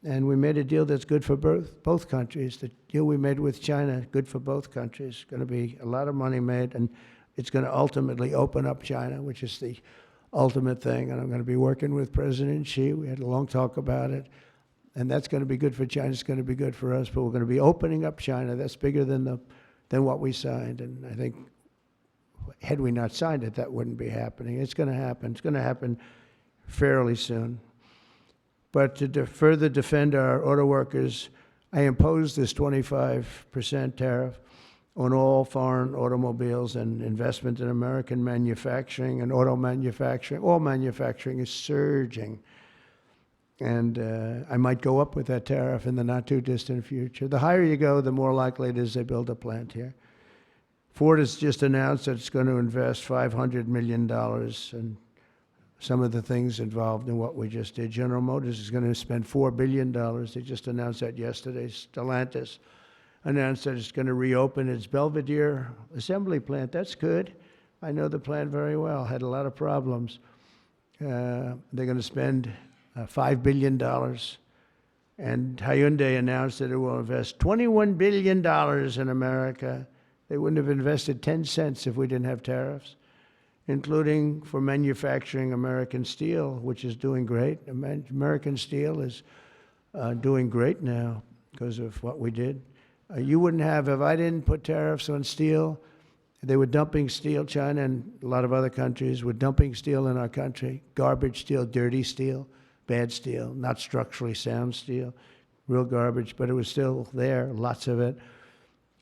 And we made a deal that's good for both countries. The deal we made with China, good for both countries. Going to be a lot of money made, and it's going to ultimately open up China, which is the ultimate thing. And I'm going to be working with President Xi. We had a long talk about it. And that's going to be good for China. It's going to be good for us. But we're going to be opening up China. That's bigger than what we signed. And I think had we not signed it, that wouldn't be happening. It's going to happen. It's going to happen fairly soon. But to further defend our auto workers, I imposed this 25% tariff on all foreign automobiles and investment in American manufacturing and auto manufacturing. All manufacturing is surging. And I might go up with that tariff in the not-too-distant future. The higher you go, the more likely it is they build a plant here. Ford has just announced that it's going to invest $500 million in some of the things involved in what we just did. General Motors is going to spend $4 billion. They just announced that yesterday. Stellantis announced that it's going to reopen its Belvidere assembly plant. That's good. I know the plant very well. Had a lot of problems. They're going to spend $5 billion. And Hyundai announced that it will invest $21 billion in America. They wouldn't have invested 10 cents if we didn't have tariffs, including for manufacturing American steel, which is doing great. American steel is doing great now because of what we did. You wouldn't have, if I didn't put tariffs on steel, they were dumping steel. China and a lot of other countries were dumping steel in our country. Garbage steel, dirty steel, bad steel, not structurally sound steel, real garbage, but it was still there, lots of it.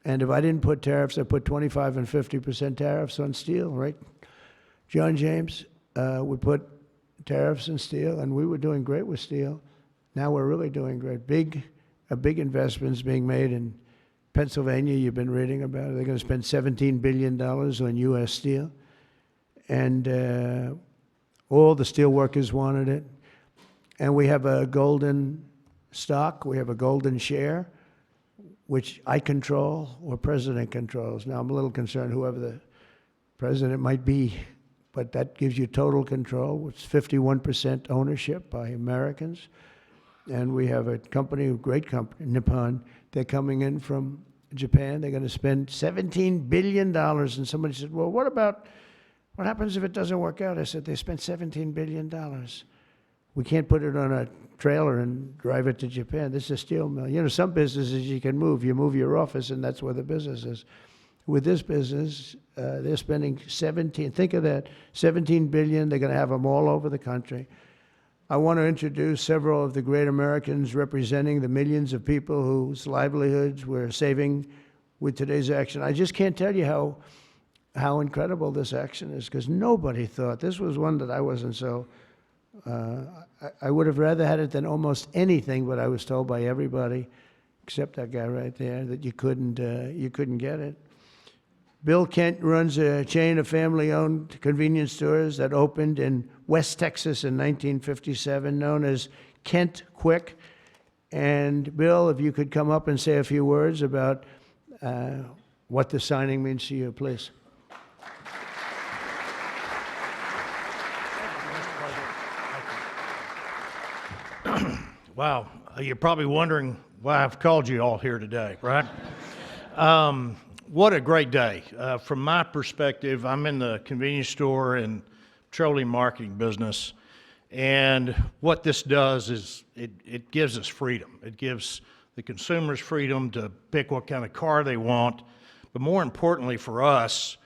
And if I didn't put tariffs, I put 25 and 50% tariffs on steel, right? John James would put tariffs on steel, and we were doing great with steel. Now we're really doing great. A big investment is being made in Pennsylvania. You've been reading about it. They're going to spend $17 billion on U.S. steel. And all the steel workers wanted it. And we have a golden stock. We have a golden share, which I control or President controls. Now, I'm a little concerned whoever the president might be, but that gives you total control. It's 51% ownership by Americans. And we have a company, a great company, Nippon. They're coming in from Japan. They're going to spend $17 billion. And somebody said, well, what happens if it doesn't work out? I said, they spent $17 billion. We can't put it on a trailer and drive it to Japan. This is a steel mill. You know, some businesses you can move. You move your office, and that's where the business is. With this business, they're spending 17, think of that, 17 billion. They're going to have them all over the country. I want to introduce several of the great Americans representing the millions of people whose livelihoods we're saving with today's action. I just can't tell you how incredible this action is, because nobody thought, this was one that I wasn't so, I would have rather had it than almost anything, but I was told by everybody, except that guy right there, that you couldn't get it. Bill Kent runs a chain of family-owned convenience stores that opened in West Texas in 1957, known as Kent Quick. And Bill, if you could come up and say a few words about what the signing means to you, please. Wow, you're probably wondering why I've called you all here today, right? What a great day. From my perspective, I'm in the convenience store and petroleum marketing business, and what this does is it gives us freedom. It gives the consumers freedom to pick what kind of car they want, but more importantly for us,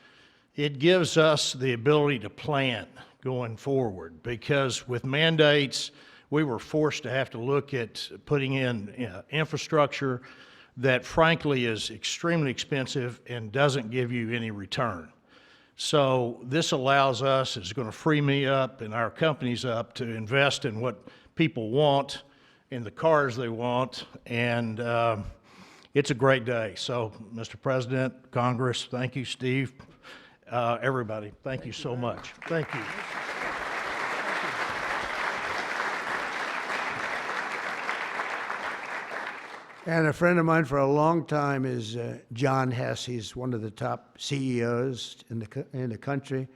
it gives us the ability to plan going forward, because with mandates, we were forced to have to look at putting in infrastructure that frankly is extremely expensive and doesn't give you any return. So this allows us, it's going to free me up and our companies up to invest in what people want, in the cars they want, and it's a great day. So, Mr. President, Congress, thank you, Steve, everybody, thank you so much. Thank you. And a friend of mine for a long time is John Hess. He's one of the top CEOs in the country,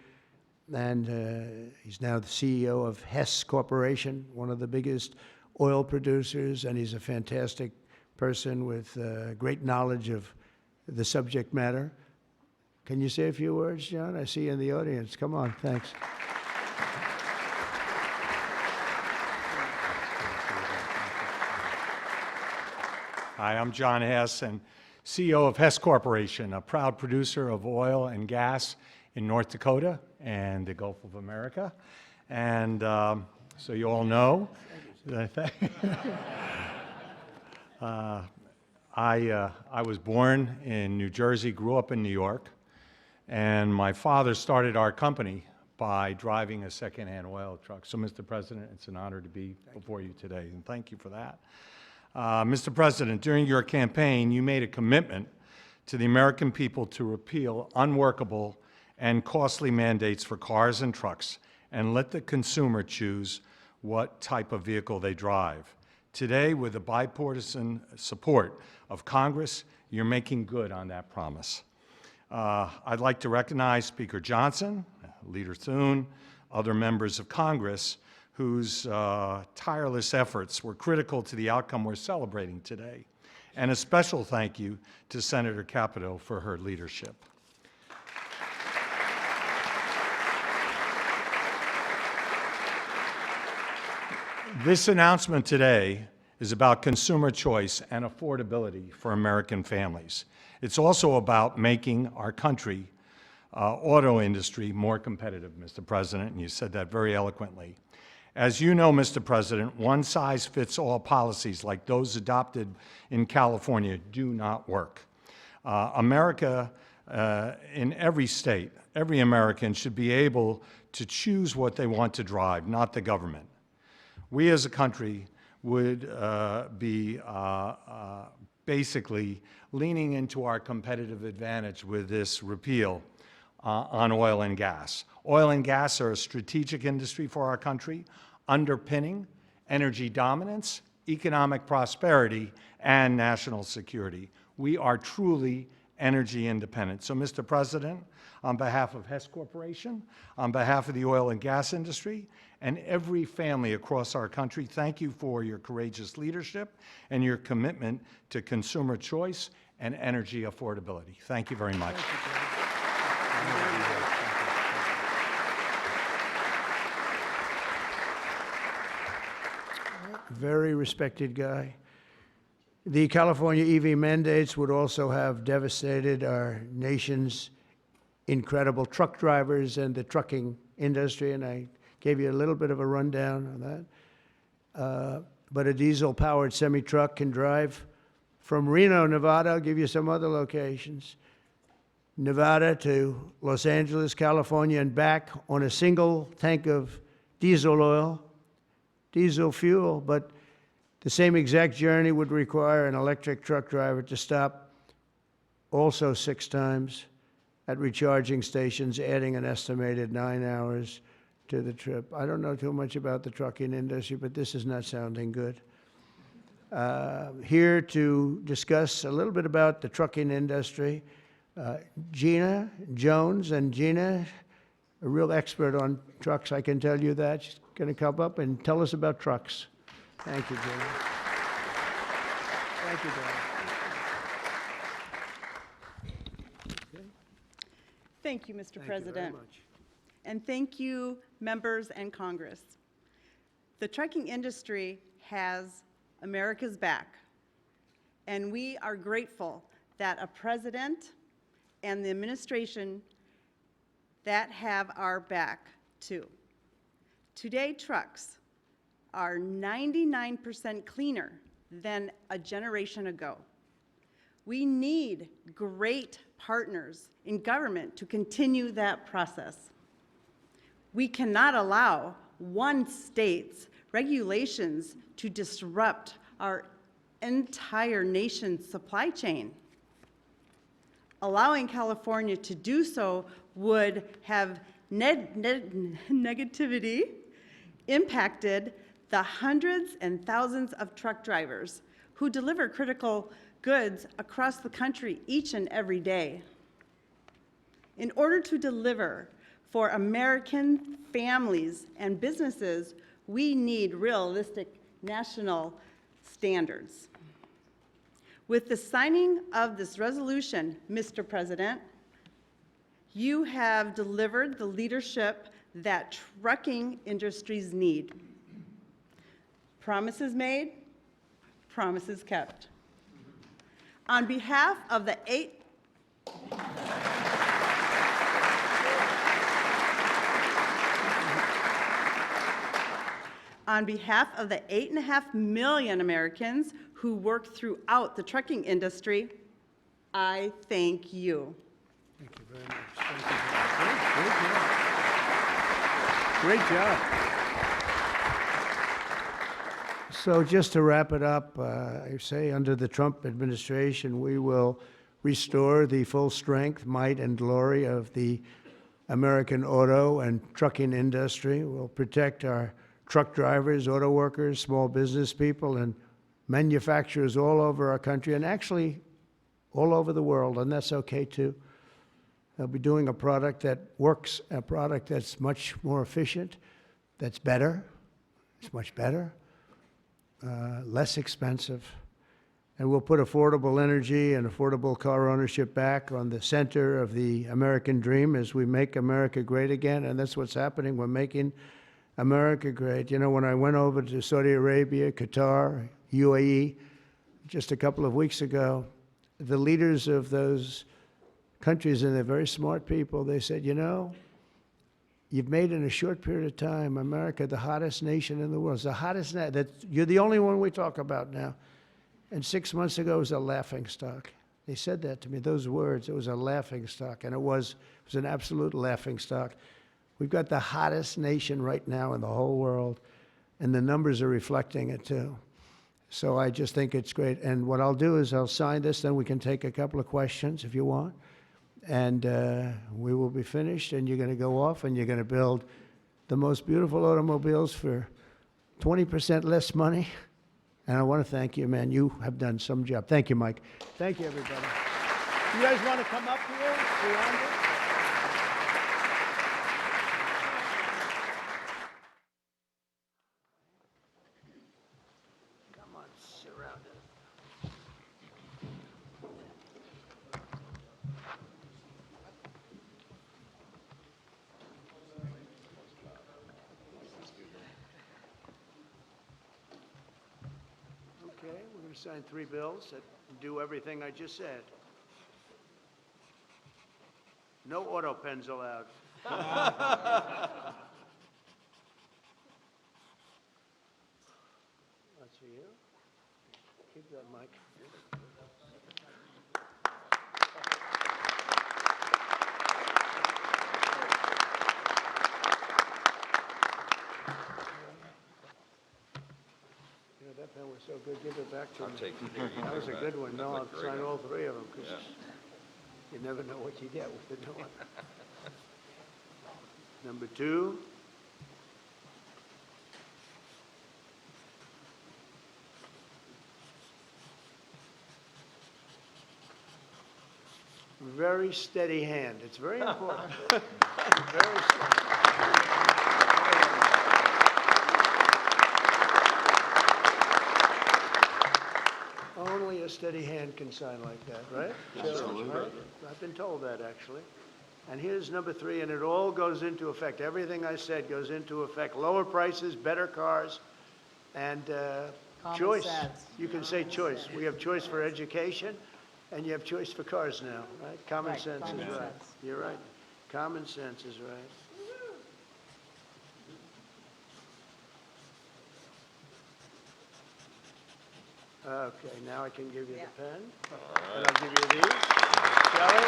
and he's now the CEO of Hess Corporation, one of the biggest oil producers, and he's a fantastic person with great knowledge of the subject matter. Can you say a few words, John? I see you in the audience. Come on, thanks. Hi, I'm John Hess, and CEO of Hess Corporation, a proud producer of oil and gas in North Dakota and the Gulf of America. And so you all know, I was born in New Jersey, grew up in New York, and my father started our company by driving a secondhand oil truck. So, Mr. President, it's an honor to be before you today, and thank you for that. Mr. President, during your campaign, you made a commitment to the American people to repeal unworkable and costly mandates for cars and trucks and let the consumer choose what type of vehicle they drive. Today, with the bipartisan support of Congress, you're making good on that promise. I'd like to recognize Speaker Johnson, Leader Thune, other members of Congress whose tireless efforts were critical to the outcome we're celebrating today. And a special thank you to Senator Capito for her leadership. This announcement today is about consumer choice and affordability for American families. It's also about making our country auto industry more competitive, Mr. President, and you said that very eloquently. As you know, Mr. President, one-size-fits-all policies like those adopted in California do not work. America, in every state, every American should be able to choose what they want to drive, not the government. We as a country would be basically leaning into our competitive advantage with this repeal on oil and gas. Oil and gas are a strategic industry for our country, underpinning energy dominance, economic prosperity, and national security. We are truly energy independent. So, Mr. President, on behalf of Hess Corporation, on behalf of the oil and gas industry, and every family across our country, thank you for your courageous leadership and your commitment to consumer choice and energy affordability. Thank you very much. very respected guy. The California EV mandates would also have devastated our nation's incredible truck drivers and the trucking industry, and I gave you a little bit of a rundown on that. But a diesel-powered semi-truck can drive from Reno, Nevada, I'll give you some other locations, Nevada to Los Angeles, California, and back on a single tank of diesel oil, diesel fuel, but the same exact journey would require an electric truck driver to stop also 6 times at recharging stations, adding an estimated 9 hours to the trip. I don't know too much about the trucking industry, but this is not sounding good. Here to discuss a little bit about the trucking industry, Gina Jones. And Gina, a real expert on trucks, I can tell you that. She's going to come up and tell us about trucks. Thank you, Gina. Thank you, Dad. Thank you, Mr. Thank President. you very much. And thank you, members and Congress. The trucking industry has America's back, and we are grateful that a president and the administration that have our back too. Today, trucks are 99% cleaner than a generation ago. We need great partners in government to continue that process. We cannot allow one state's regulations to disrupt our entire nation's supply chain. Allowing California to do so would have negativity impacted the hundreds and thousands of truck drivers who deliver critical goods across the country each and every day. In order to deliver for American families and businesses, we need realistic national standards. With the signing of this resolution, Mr. President, you have delivered the leadership that trucking industries need. Promises made, promises kept. On behalf of the On behalf of the 8.5 million Americans who work throughout the trucking industry, I thank you. Thank you very much. Thank you very much. Great job. So just to wrap it up, I say under the Trump administration, we will restore the full strength, might, and glory of the American auto and trucking industry. We'll protect our truck drivers, auto workers, small business people, and manufacturers all over our country, and actually all over the world, and that's okay too. They'll be doing a product that works, a product that's much more efficient, that's better, it's much better, less expensive, and we'll put affordable energy and affordable car ownership back on the center of the American dream as we make America great again, and that's what's happening. We're making America great. You know, when I went over to Saudi Arabia, Qatar, UAE, just a couple of weeks ago, the leaders of those countries, and they're very smart people, they said, you know, you've made in a short period of time America the hottest nation in the world. It's the hottest, you're the only one we talk about now. And 6 months ago, it was a laughingstock. They said that to me, those words, it was a laughingstock, and it was an absolute laughingstock. We've got the hottest nation right now in the whole world, and the numbers are reflecting it too. So I just think it's great. And what I'll do is I'll sign this, then we can take a couple of questions if you want. And we will be finished, and you're going to go off, and you're going to build the most beautiful automobiles for 20% less money. And I want to thank you, man. You have done some job. Thank you, Mike. Thank you, everybody. You guys want to come up here? Beyond it? Come on, surround it. to sign 3 bills that do everything I just said. No auto pens allowed. That's for you. Keep that mic. You know, that pen was so good, give it back to me. I'll take it. That was a good one. No, I'll That's a great sign one. all 3 of them, because Yeah. you never know what you get with the new one. Number 2. Very steady hand. It's very important. Very steady. Only a steady hand can sign like that, right? Absolutely. Right? I've been told that, actually. And here's number 3, and it all goes into effect. Everything I said goes into effect. Lower prices, better cars, and choice. sense. You can say choice. We have choice for education, and you have choice for cars now, right? Common Right, sense is common right. sense. You're right. Common sense is right. Okay, now I can give you the pen. And I'll give you these. Shelley?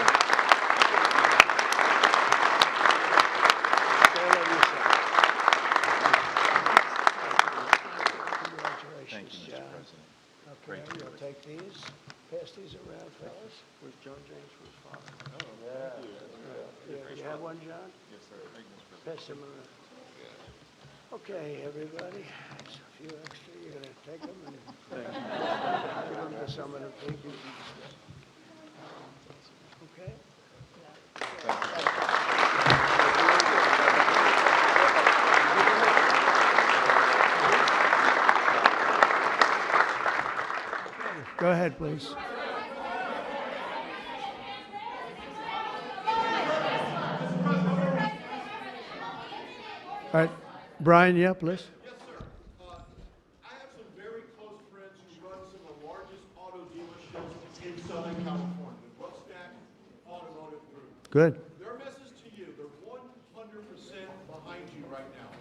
They'll let you sign. Congratulations, John. Okay, you'll take these. Pass these around, fellas. Where's John James for his father? Yeah, you have one, John? Yes, sir. Pass them around. Okay, everybody, there's a few extra, you're gonna take them and give them to some of the people. Okay? Go ahead, please. All right, Brian, yeah, please. Yes, sir. I have some very close friends who run some of the largest auto dealerships in Southern California, the Brooksnack Automotive Group. Good. Their message to you, they're 100% behind you right now.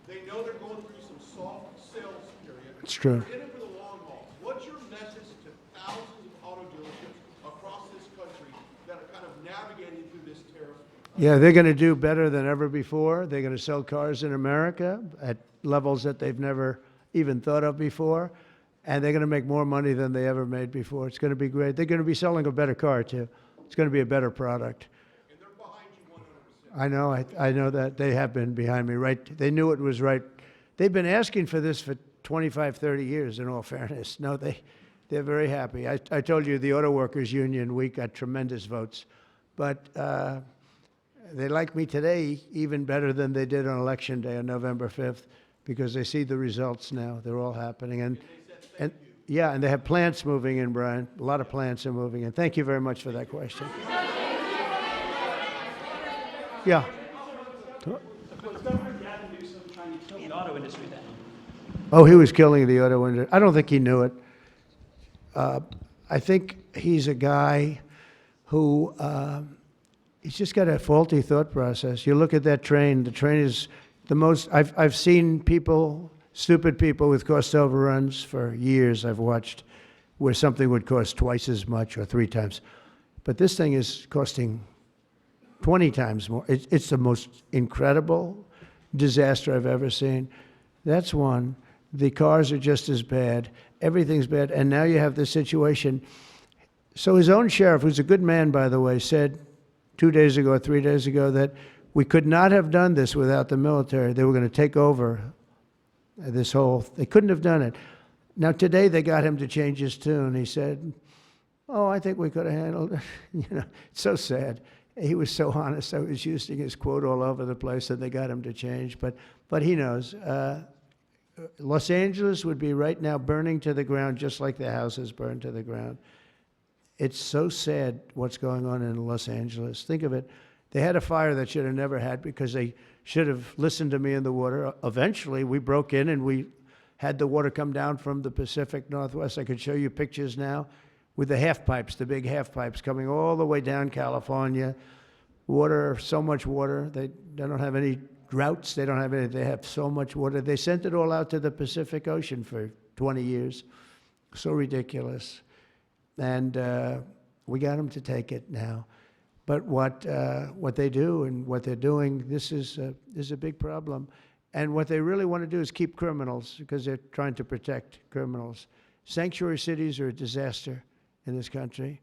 They know they're going through some soft sales period. It's true. They're in it for the long haul. What's your message to thousands of auto dealerships across this country that are kind of navigating through this tariff? Yeah, they're going to do better than ever before. They're going to sell cars in America at levels that they've never even thought of before. And they're going to make more money than they ever made before. It's going to be great. They're going to be selling a better car, too. It's going to be a better product. And they're behind you 100%. I know. I know that. They have been behind me, right? They knew it was right. They've been asking for this for 25, 30 years, in all fairness. No, they're very happy. I told you the Auto Workers Union, we got tremendous votes. But they like me today even better than they did on Election Day on November 5th, because they see the results now. They're all happening. And yeah, and they have plants moving in, Brian. A lot of plants are moving in. Thank you very much for that question. Yeah. Was Governor Gavin Newsom trying to kill the auto industry then? Oh, he was killing the auto industry. I don't think he knew it. I think he's a guy who he's just got a faulty thought process. You look at that train. The train is the most. I've seen people, stupid people with cost overruns for years. I've watched where something would cost twice as much or 3 times, but this thing is costing 20 times more. It's the most incredible disaster I've ever seen. That's one. The cars are just as bad. Everything's bad. And now you have this situation. So his own sheriff, who's a good man, by the way, said 2 days ago or 3 days ago that we could not have done this without the military. They were going to take over this whole, they couldn't have done it. Now today they got him to change his tune. He said, oh, I think we could have handled it. It's so sad. He was so honest. I was using his quote all over the place, and they got him to change. But he knows. Los Angeles would be right now burning to the ground, just like the houses burned to the ground. It's so sad what's going on in Los Angeles. Think of it. They had a fire that should have never had because they should have listened to me in the water. Eventually, we broke in and we had the water come down from the Pacific Northwest. I could show you pictures now with the half pipes, the big half pipes coming all the way down California. Water, so much water. They don't have any droughts. They don't have any. They have so much water. They sent it all out to the Pacific Ocean for 20 years. So ridiculous. And we got them to take it now. But what they do and what they're doing, this is a big problem. And what they really want to do is keep criminals because they're trying to protect criminals. Sanctuary cities are a disaster in this country.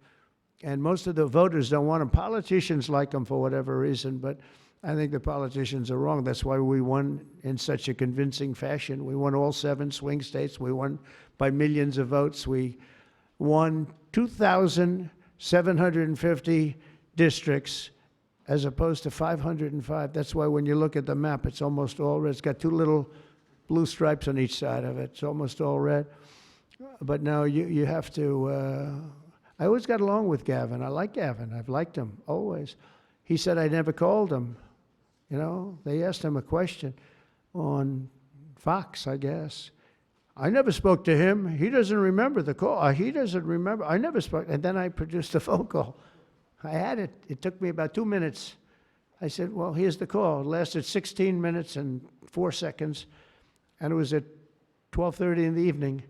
And most of the voters don't want them. Politicians like them for whatever reason, but I think the politicians are wrong. That's why we won in such a convincing fashion. We won all 7 swing states. We won by millions of votes. We won 2,750 districts as opposed to 505. That's why when you look at the map, it's almost all red. It's got 2 little blue stripes on each side of it. It's almost all red. But now you have to... I always got along with Gavin. I like Gavin. I've liked him, always. He said I never called him. You know, they asked him a question on Fox, I guess. I never spoke to him. He doesn't remember the call. He doesn't remember. I never spoke. And then I produced a phone call. I had it. It took me about 2 minutes. I said, well, here's the call. It lasted 16 minutes and 4 seconds, and it was at 12:30 in the evening.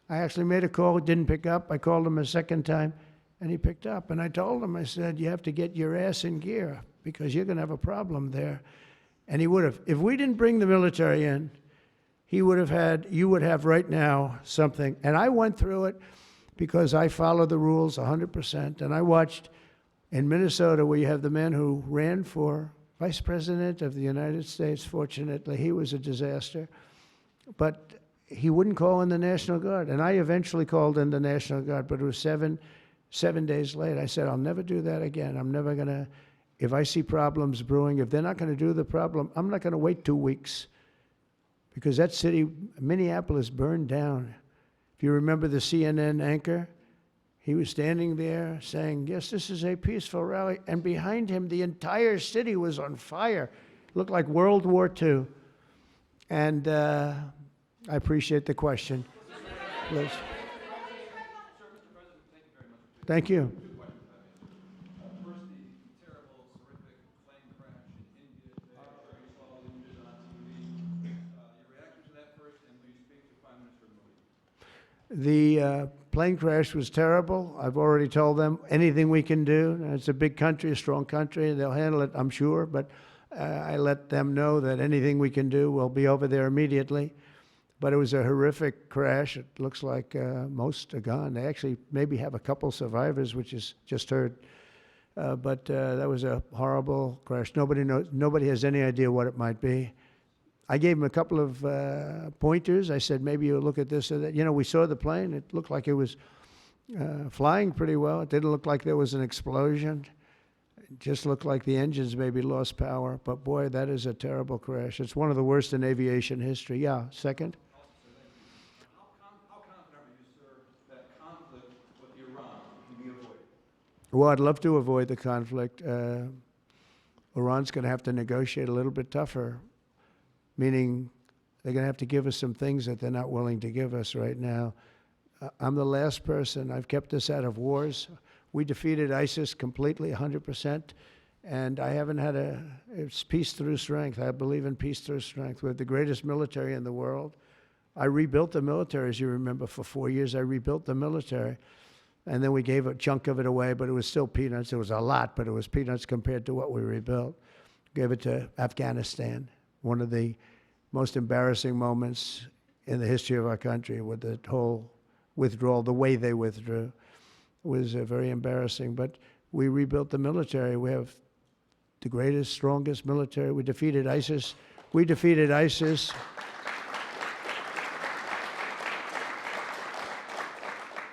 I actually made a call, didn't pick up. I called him a second time, and he picked up. And I told him, I said, you have to get your ass in gear because you're going to have a problem there. And he would have. If we didn't bring the military in, you would have right now something. And I went through it because I follow the rules 100%. And I watched in Minnesota where you have the man who ran for vice president of the United States. Fortunately, he was a disaster. But he wouldn't call in the National Guard. And I eventually called in the National Guard, but it was seven days late. I said, I'll never do that again. I'm never going to, if I see problems brewing, if they're not going to do the problem, I'm not going to wait 2 weeks. Because that city, Minneapolis, burned down. If you remember the CNN anchor, he was standing there saying, yes, this is a peaceful rally. And behind him, the entire city was on fire. It looked like World War II. And I appreciate the question. Please. Thank you. First, the terrible, horrific plane crash in India today. You saw the images on TV. Your reaction to that first, and will you speak to Prime Minister Modi? The plane crash was terrible. I've already told them anything we can do. It's a big country, a strong country. They'll handle it, I'm sure. But I let them know that anything we can do, we'll be over there immediately. But it was a horrific crash. It looks like most are gone. They actually maybe have a couple survivors, which is just heard. But that was a horrible crash. Nobody knows. Nobody has any idea what it might be. I gave him a couple of pointers. I said, maybe you'll look at this or that. You know, we saw the plane. It looked like it was flying pretty well. It didn't look like there was an explosion. It just looked like the engines maybe lost power. But boy, that is a terrible crash. It's one of the worst in aviation history. Yeah, second. How confident are you, sir, that conflict with Iran can be avoided? Well, I'd love to avoid the conflict. Iran's going to have to negotiate a little bit tougher, meaning they're going to have to give us some things that they're not willing to give us right now. I'm the last person. I've kept us out of wars. We defeated ISIS completely, 100%, and I haven't had it's peace through strength. I believe in peace through strength. We're the greatest military in the world. I rebuilt the military, as you remember, for 4 years. I rebuilt the military, and then we gave a chunk of it away, but it was still peanuts. It was a lot, but it was peanuts compared to what we rebuilt. Gave it to Afghanistan, one of the most embarrassing moments in the history of our country with the whole withdrawal, the way they withdrew was very embarrassing. But we rebuilt the military. We have the greatest, strongest military. We defeated ISIS. We defeated ISIS.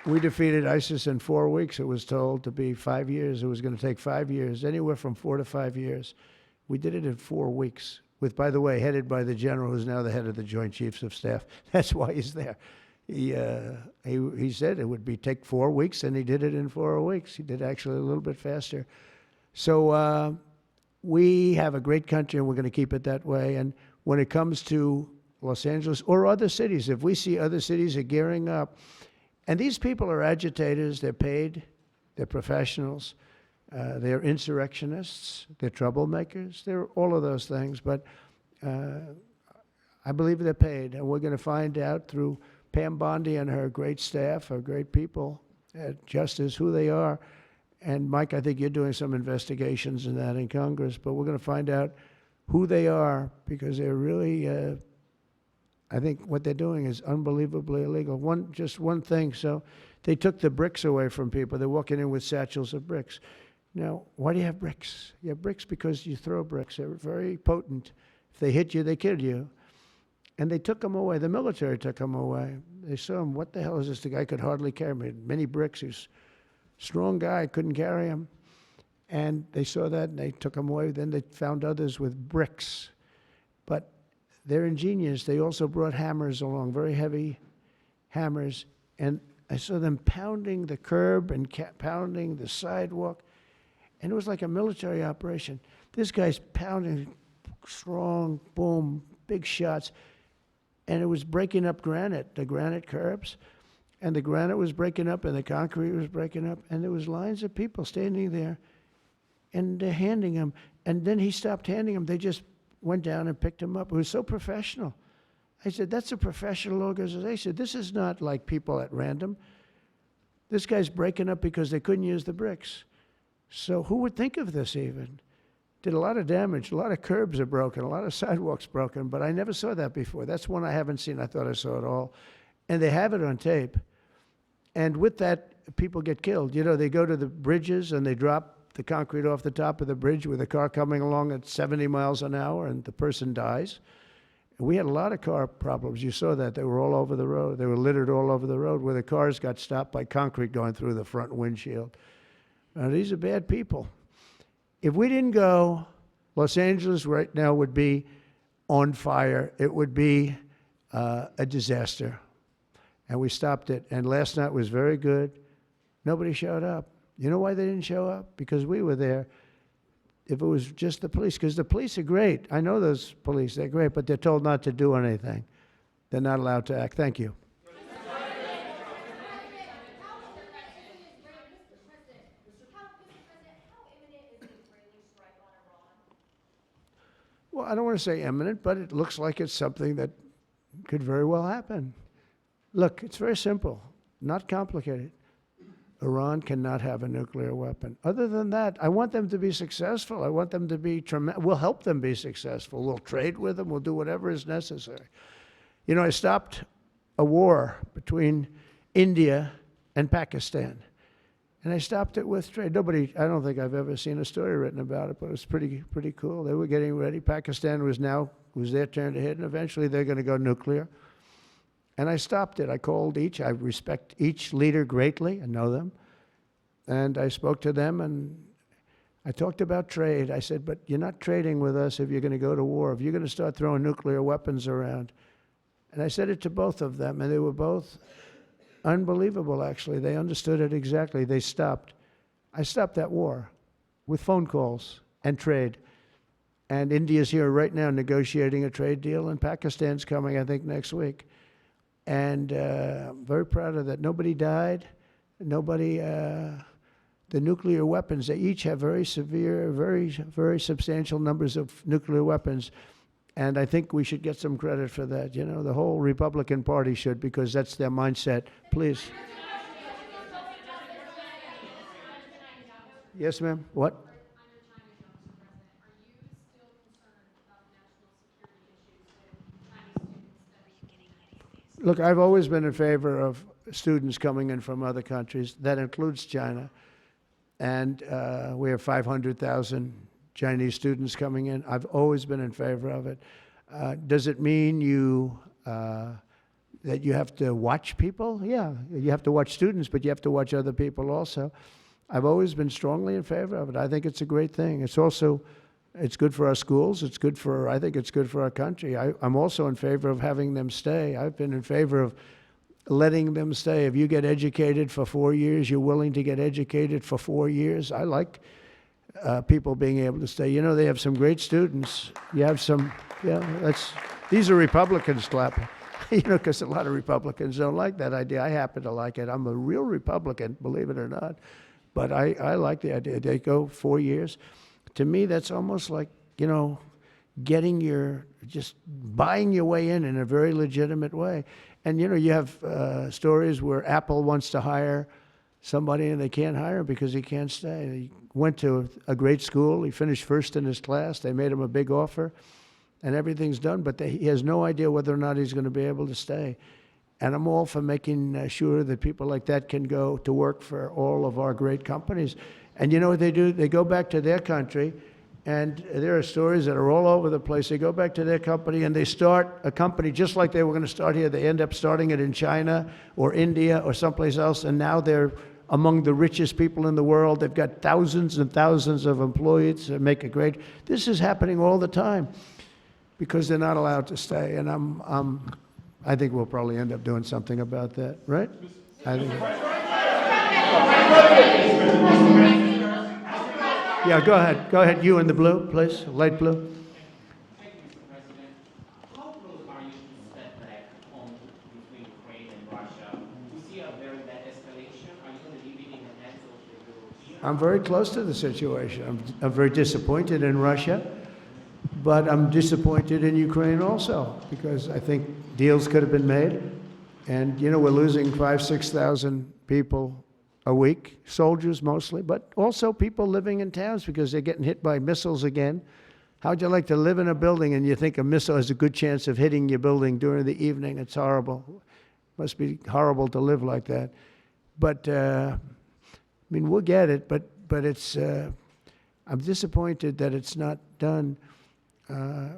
We defeated ISIS in 4 weeks. It was told to be 5 years. It was going to take 5 years, anywhere from 4 to 5 years. We did it in 4 weeks, with, by the way, headed by the general who's now the head of the Joint Chiefs of Staff. That's why he's there. He said it would take 4 weeks, and he did it in 4 weeks. He did actually a little bit faster. So we have a great country, and we're going to keep it that way. And when it comes to Los Angeles or other cities, if we see other cities are gearing up, and these people are agitators, they're paid, they're professionals, they're insurrectionists, they're troublemakers, they're all of those things, but I believe they're paid, and we're going to find out through Pam Bondi and her great staff, her great people at Justice, who they are. And Mike, I think you're doing some investigations in that in Congress, but we're going to find out who they are, because they're really, I think what they're doing is unbelievably illegal. Just one thing, so they took the bricks away from people. They're walking in with satchels of bricks. Now, why do you have bricks? You have bricks because you throw bricks. They're very potent. If they hit you, they kill you. And they took them away. The military took them away. They saw him, what the hell is this? The guy could hardly carry me. Many bricks. He's a strong guy, couldn't carry him. And they saw that, and they took him away. Then they found others with bricks. But they're ingenious. They also brought hammers along, very heavy hammers. And I saw them pounding the curb and pounding the sidewalk. And it was like a military operation. This guy's pounding strong, boom, big shots. And it was breaking up granite, the granite curbs. And the granite was breaking up, and the concrete was breaking up. And there was lines of people standing there, and they're handing him. And then he stopped handing them. They just went down and picked him up. It was so professional. I said, that's a professional organization. This is not like people at random. This guy's breaking up because they couldn't use the bricks. So who would think of this even? Did a lot of damage. A lot of curbs are broken. A lot of sidewalks broken. But I never saw that before. That's one I haven't seen. I thought I saw it all. And they have it on tape. And with that, people get killed. You know, they go to the bridges and they drop the concrete off the top of the bridge with a car coming along at 70 miles an hour, and the person dies. We had a lot of car problems. You saw that. They were all over the road. They were littered all over the road where the cars got stopped by concrete going through the front windshield. Now, these are bad people. If we didn't go, Los Angeles right now would be on fire. It would be a disaster. And we stopped it. And last night was very good. Nobody showed up. You know why they didn't show up? Because we were there. If it was just the police, because the police are great. I know those police, they're great, but they're told not to do anything. They're not allowed to act. Thank you. Well, I don't want to say imminent, but it looks like it's something that could very well happen. Look, it's very simple, not complicated. Iran cannot have a nuclear weapon. Other than that, I want them to be successful. I want them to be tremendous. We'll help them be successful. We'll trade with them. We'll do whatever is necessary. You know, I stopped a war between India and Pakistan. And I stopped it with trade. Nobody, I don't think I've ever seen a story written about it, but it was pretty cool. They were getting ready. Pakistan was their turn to hit, and eventually they're going to go nuclear. And I stopped it. I called each. I respect each leader greatly. I know them. And I spoke to them, and I talked about trade. I said, but you're not trading with us if you're going to go to war, if you're going to start throwing nuclear weapons around. And I said it to both of them, and they were both unbelievable, actually. They understood it exactly. They stopped. I stopped that war with phone calls and trade. And India's here right now negotiating a trade deal, and Pakistan's coming, I think, next week. And I'm very proud of that. Nobody died. Nobody, the nuclear weapons, they each have very severe, very substantial numbers of nuclear weapons. And I think we should get some credit for that. You know, the whole Republican Party should, because that's their mindset. Please. Yes, ma'am. What? Look, I've always been in favor of students coming in from other countries. That includes China. And we have 500,000 Chinese students coming in. I've always been in favor of it. Does it mean that you have to watch people? Yeah, you have to watch students, but you have to watch other people also. I've always been strongly in favor of it. I think it's a great thing. It's also, it's good for our schools. It's good for, I think it's good for our country. I'm also in favor of having them stay. I've been in favor of letting them stay. If you get educated for 4 years, you're willing to get educated for 4 years. I like people being able to stay. You know, they have some great students. You have some, yeah, These are Republicans clapping. You know, because a lot of Republicans don't like that idea. I happen to like it. I'm a real Republican, believe it or not. But I like the idea. They go 4 years. To me, that's almost like, you know, just buying your way in a very legitimate way. And, you know, you have stories where Apple wants to hire somebody and they can't hire him because he can't stay. He went to a great school. He finished first in his class. They made him a big offer. And everything's done, but he has no idea whether or not he's going to be able to stay. And I'm all for making sure that people like that can go to work for all of our great companies. And you know what they do? They go back to their country, and there are stories that are all over the place. They go back to their company, and they start a company just like they were going to start here. They end up starting it in China or India or someplace else, and now they're among the richest people in the world. They've got thousands and thousands of employees that make it great. This is happening all the time, because they're not allowed to stay. And I think we'll probably end up doing something about that, right? I think. Yeah, go ahead. Go ahead. You in the blue, please. Light blue. Thank you, Mr. President. How close are you to step back on between Ukraine and Russia? We see a very bad escalation. Are you going to leave it in the hands of the Europeans? I'm very close to the situation. I'm very disappointed in Russia. But I'm disappointed in Ukraine also, because I think deals could have been made. And, you know, we're losing 5,000, 6,000 people a week, soldiers mostly, but also people living in towns because they're getting hit by missiles again. How'd you like to live in a building and you think a missile has a good chance of hitting your building during the evening? It's horrible. Must be horrible to live like that. But, I mean, we'll get it, but it's, I'm disappointed that it's not done.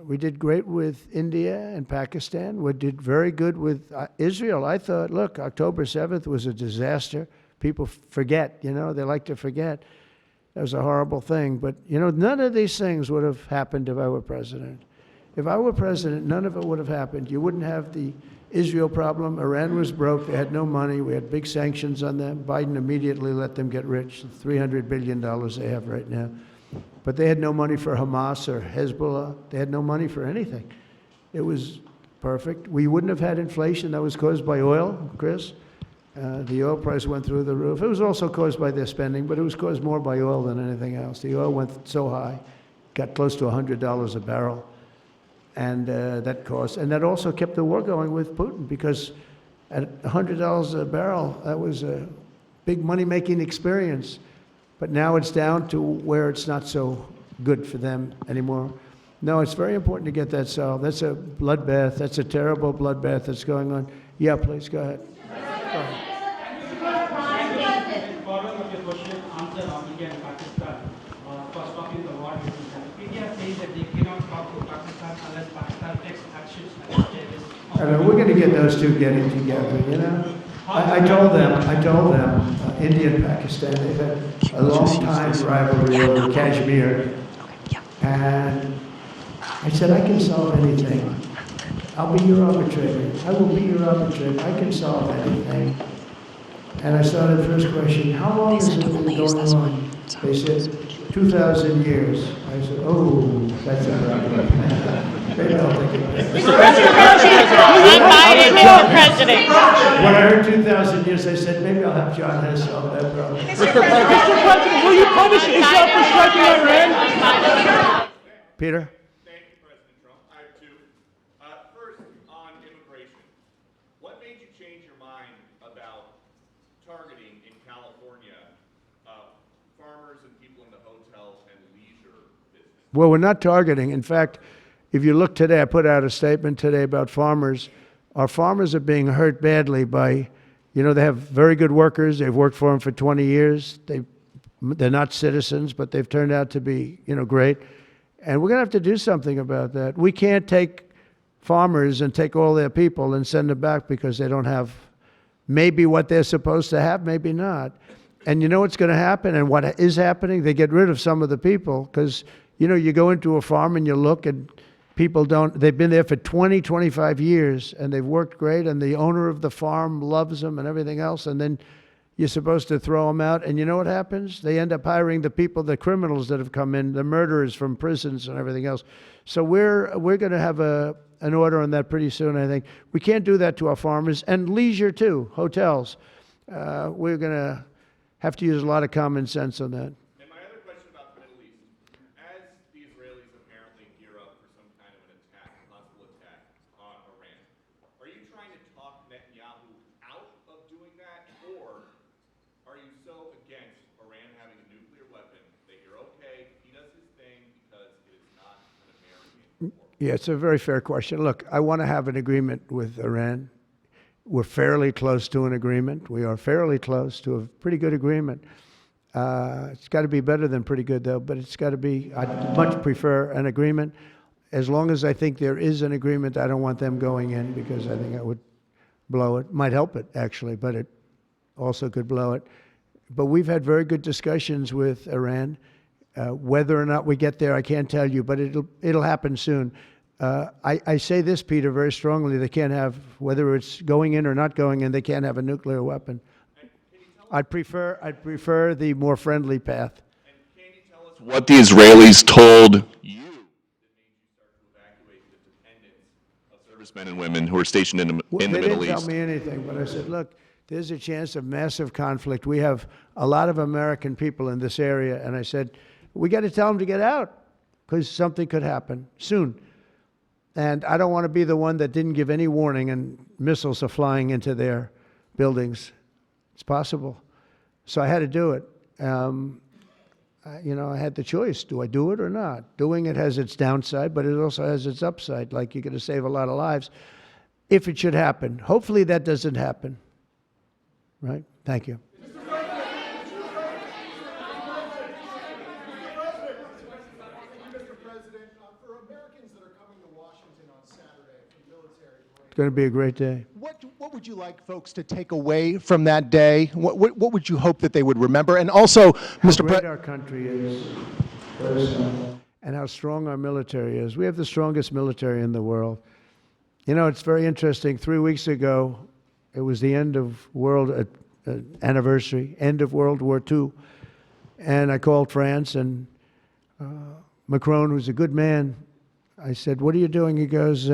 We did great with India and Pakistan. We did very good with Israel. I thought, look, October 7th was a disaster. People forget, you know, they like to forget. That was a horrible thing. But, you know, none of these things would have happened if I were president. If I were president, none of it would have happened. You wouldn't have the Israel problem. Iran was broke. They had no money. We had big sanctions on them. Biden immediately let them get rich, $300 billion they have right now. But they had no money for Hamas or Hezbollah. They had no money for anything. It was perfect. We wouldn't have had inflation that was caused by oil, Chris. The oil price went through the roof. It was also caused by their spending, but it was caused more by oil than anything else. The oil went so high, got close to $100 a barrel. And that cost, and that also kept the war going with Putin, because at $100 a barrel, that was a big money-making experience. But now it's down to where it's not so good for them anymore. No, it's very important to get that solved. That's a bloodbath. That's a terrible bloodbath that's going on. Yeah, please, go ahead. Following up your question, answer on India and Pakistan, first talking the war between them. India says that they cannot talk to Pakistan unless Pakistan takes actions against terrorists. I mean, we're going to get those two getting together, you know? I told them, India and Pakistan, they've had a long time rivalry over Kashmir. And I said, I can solve anything. I'll be your arbitrator. I will be your arbitrator. I can solve anything. And I started the first question, how long has it been going on? They said, 2,000 years. I said, oh, that's a problem. Maybe I'll take it. Mr. President. When I heard 2,000 years, I said, maybe I'll have John Hess solve that problem. Mr. President, will you punish Israel for striking Iran? Peter? Thank you, President Trump. I have two. First, on immigration. What made you change your mind about targeting in California farmers and people in the hotel and leisure business? Well, we're not targeting. In fact, if you look today, I put out a statement today about farmers. Our farmers are being hurt badly by, you know, they have very good workers. They've worked for them for 20 years. They're not citizens, but they've turned out to be, you know, great. And we're going to have to do something about that. We can't take farmers and take all their people and send them back because they don't have maybe what they're supposed to have, maybe not. And you know what's going to happen and what is happening? They get rid of some of the people because, you know, you go into a farm and you look and people they've been there for 20, 25 years and they've worked great and the owner of the farm loves them and everything else. And then you're supposed to throw them out, and you know what happens? They end up hiring the people, the criminals that have come in, the murderers from prisons and everything else. So we're going to have an order on that pretty soon, I think. We can't do that to our farmers, and leisure too, hotels. We're going to have to use a lot of common sense on that. And my other question about the Middle East, as the Israelis apparently gear up for some kind of an attack, a possible attack on Iran, are you trying to talk Netanyahu out of doing that, or are you so against Iran having a nuclear weapon that you're okay, he does his thing because it is not an American war? Yeah, it's a very fair question. Look, I want to have an agreement with Iran. We're fairly close to an agreement. We are fairly close to a pretty good agreement. It's got to be better than pretty good, though, but it's got to be, I'd much prefer an agreement. As long as I think there is an agreement, I don't want them going in because I think that would blow it. Might help it, actually, but it also could blow it. But we've had very good discussions with Iran. Whether or not we get there, I can't tell you, but it'll happen soon. I say this, Peter, very strongly. They can't have, whether it's going in or not going in, they can't have a nuclear weapon. I'd prefer the more friendly path. And can you tell us what the Israelis told you that made you start to evacuate the dependents of servicemen and women who are stationed in the Middle East? They didn't tell me anything, but I said, look, there's a chance of massive conflict. We have a lot of American people in this area, and I said, we got to tell them to get out because something could happen soon. And I don't want to be the one that didn't give any warning and missiles are flying into their buildings. It's possible. So I had to do it. You know, I had the choice. Do I do it or not? Doing it has its downside, but it also has its upside. Like, you're going to save a lot of lives if it should happen. Hopefully that doesn't happen. Right? Thank you. It's going to be a great day. What would you like folks to take away from that day? What would you hope that they would remember? And also, Mr. How great President, our country is, and how strong our military is. We have the strongest military in the world. You know, it's very interesting. 3 weeks ago, it was the end of world anniversary, end of World War II, and I called France, and Macron, who's a good man, I said, "What are you doing?" He goes,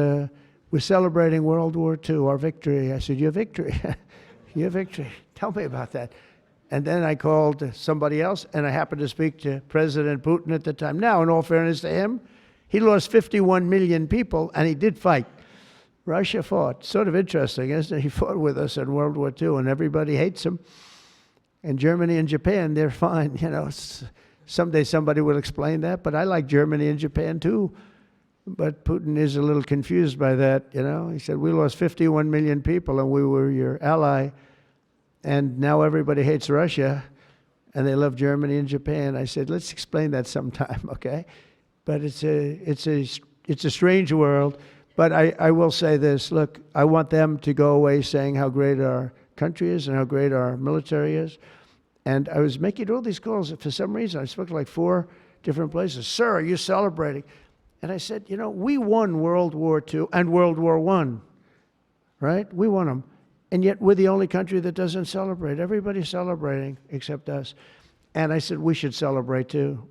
"We're celebrating World War II, our victory." I said, "Your victory? Your victory? Tell me about that." And then I called somebody else, and I happened to speak to President Putin at the time. Now, in all fairness to him, he lost 51 million people, and he did fight. Russia fought. Sort of interesting, isn't it? He fought with us in World War II, and everybody hates him. And Germany and Japan, they're fine. You know, someday somebody will explain that, but I like Germany and Japan too. But Putin is a little confused by that, you know. He said, we lost 51 million people and we were your ally, and now everybody hates Russia and they love Germany and Japan. I said, let's explain that sometime, okay? But it's a strange world. But I will say this, look, I want them to go away saying how great our country is and how great our military is. And I was making all these calls. For some reason, I spoke to like 4 different places. Sir, are you celebrating? And I said, you know, we won World War II and World War I, right? We won them. And yet we're the only country that doesn't celebrate. Everybody's celebrating except us. And I said, we should celebrate too.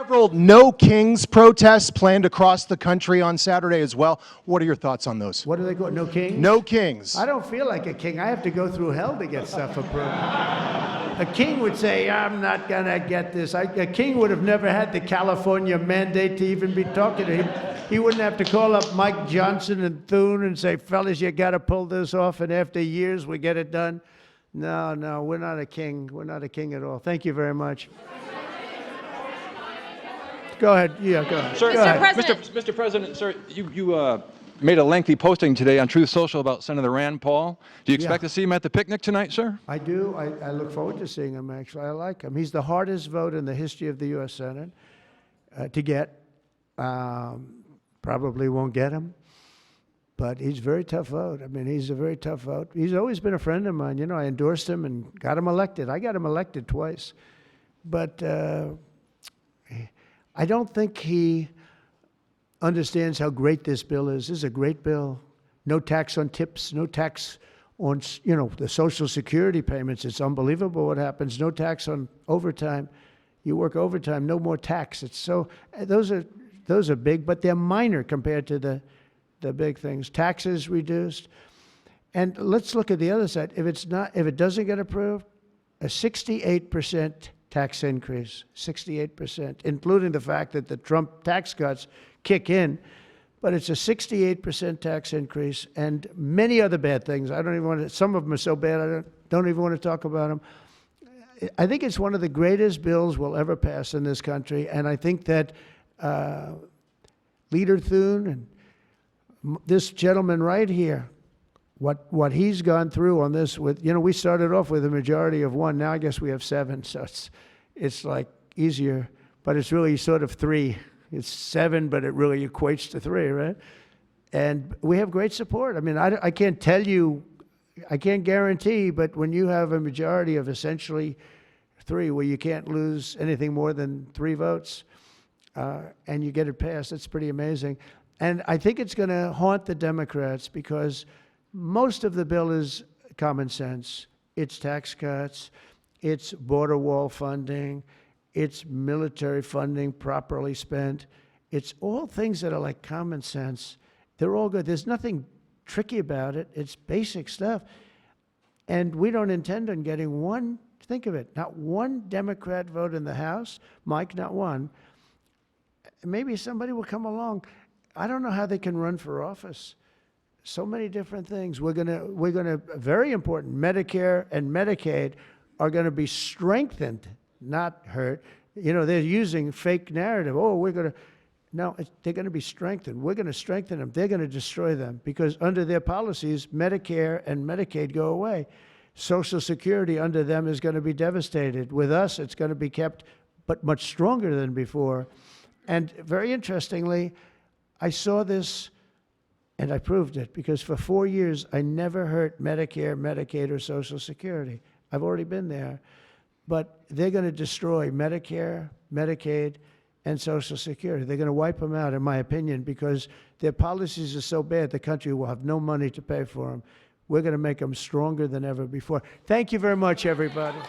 several No Kings protests planned across the country on Saturday as well. What are your thoughts on those? What do they call it? No King? No Kings. I don't feel like a king. I have to go through hell to get stuff approved. A king would say, I'm not going to get this. A king would have never had the California mandate to even be talking to him. He wouldn't have to call up Mike Johnson and Thune and say, fellas, you got to pull this off, and after years we get it done. No, we're not a king. We're not a king at all. Thank you very much. Go ahead. Yeah, go ahead. Sir, Go ahead. Mr. President, sir, you made a lengthy posting today on Truth Social about Senator Rand Paul. Do you expect to see him at the picnic tonight, sir? I do. I look forward to seeing him, actually. I like him. He's the hardest vote in the history of the U.S. Senate to get. Probably won't get him, but he's a very tough vote. I mean, he's a very tough vote. He's always been a friend of mine. You know, I endorsed him and got him elected. I got him elected twice. But I don't think he understands how great this bill is. This is a great bill. No tax on tips, no tax on, the Social Security payments. It's unbelievable what happens. No tax on overtime. You work overtime, no more tax. It's so, those are big, but they're minor compared to the big things. Taxes reduced. And let's look at the other side. If it doesn't get approved, a 68% tax increase, 68%, including the fact that the Trump tax cuts kick in. But it's a 68% tax increase and many other bad things. I don't even want to, some of them are so bad I don't even want to talk about them. I think it's one of the greatest bills we'll ever pass in this country. And I think that Leader Thune and this gentleman right here, what he's gone through on this with, we started off with a majority of 1. Now I guess we have 7. So it's like easier, but it's really sort of 3. It's 7, but it really equates to 3, right? And we have great support. I mean, I can't tell you, I can't guarantee, but when you have a majority of essentially 3, where you can't lose anything more than 3 votes, and you get it passed, it's pretty amazing. And I think it's going to haunt the Democrats because most of the bill is common sense. It's tax cuts, it's border wall funding, it's military funding properly spent. It's all things that are like common sense. They're all good. There's nothing tricky about it. It's basic stuff. And we don't intend on getting one, think of it, not one Democrat vote in the House. Mike, not one. Maybe somebody will come along. I don't know how they can run for office. So many different things. We're gonna, very important, Medicare and Medicaid are gonna be strengthened, not hurt. They're using fake narrative. Oh, no, they're going to be strengthened. We're going to strengthen them. They're going to destroy them because under their policies, Medicare and Medicaid go away. Social Security under them is going to be devastated. With us, it's going to be kept, but much stronger than before. And very interestingly, I saw this and I proved it because for 4 years, I never hurt Medicare, Medicaid, or Social Security. I've already been there. But they're going to destroy Medicare, Medicaid, and Social Security. They're going to wipe them out, in my opinion, because their policies are so bad, the country will have no money to pay for them. We're going to make them stronger than ever before. Thank you very much, everybody.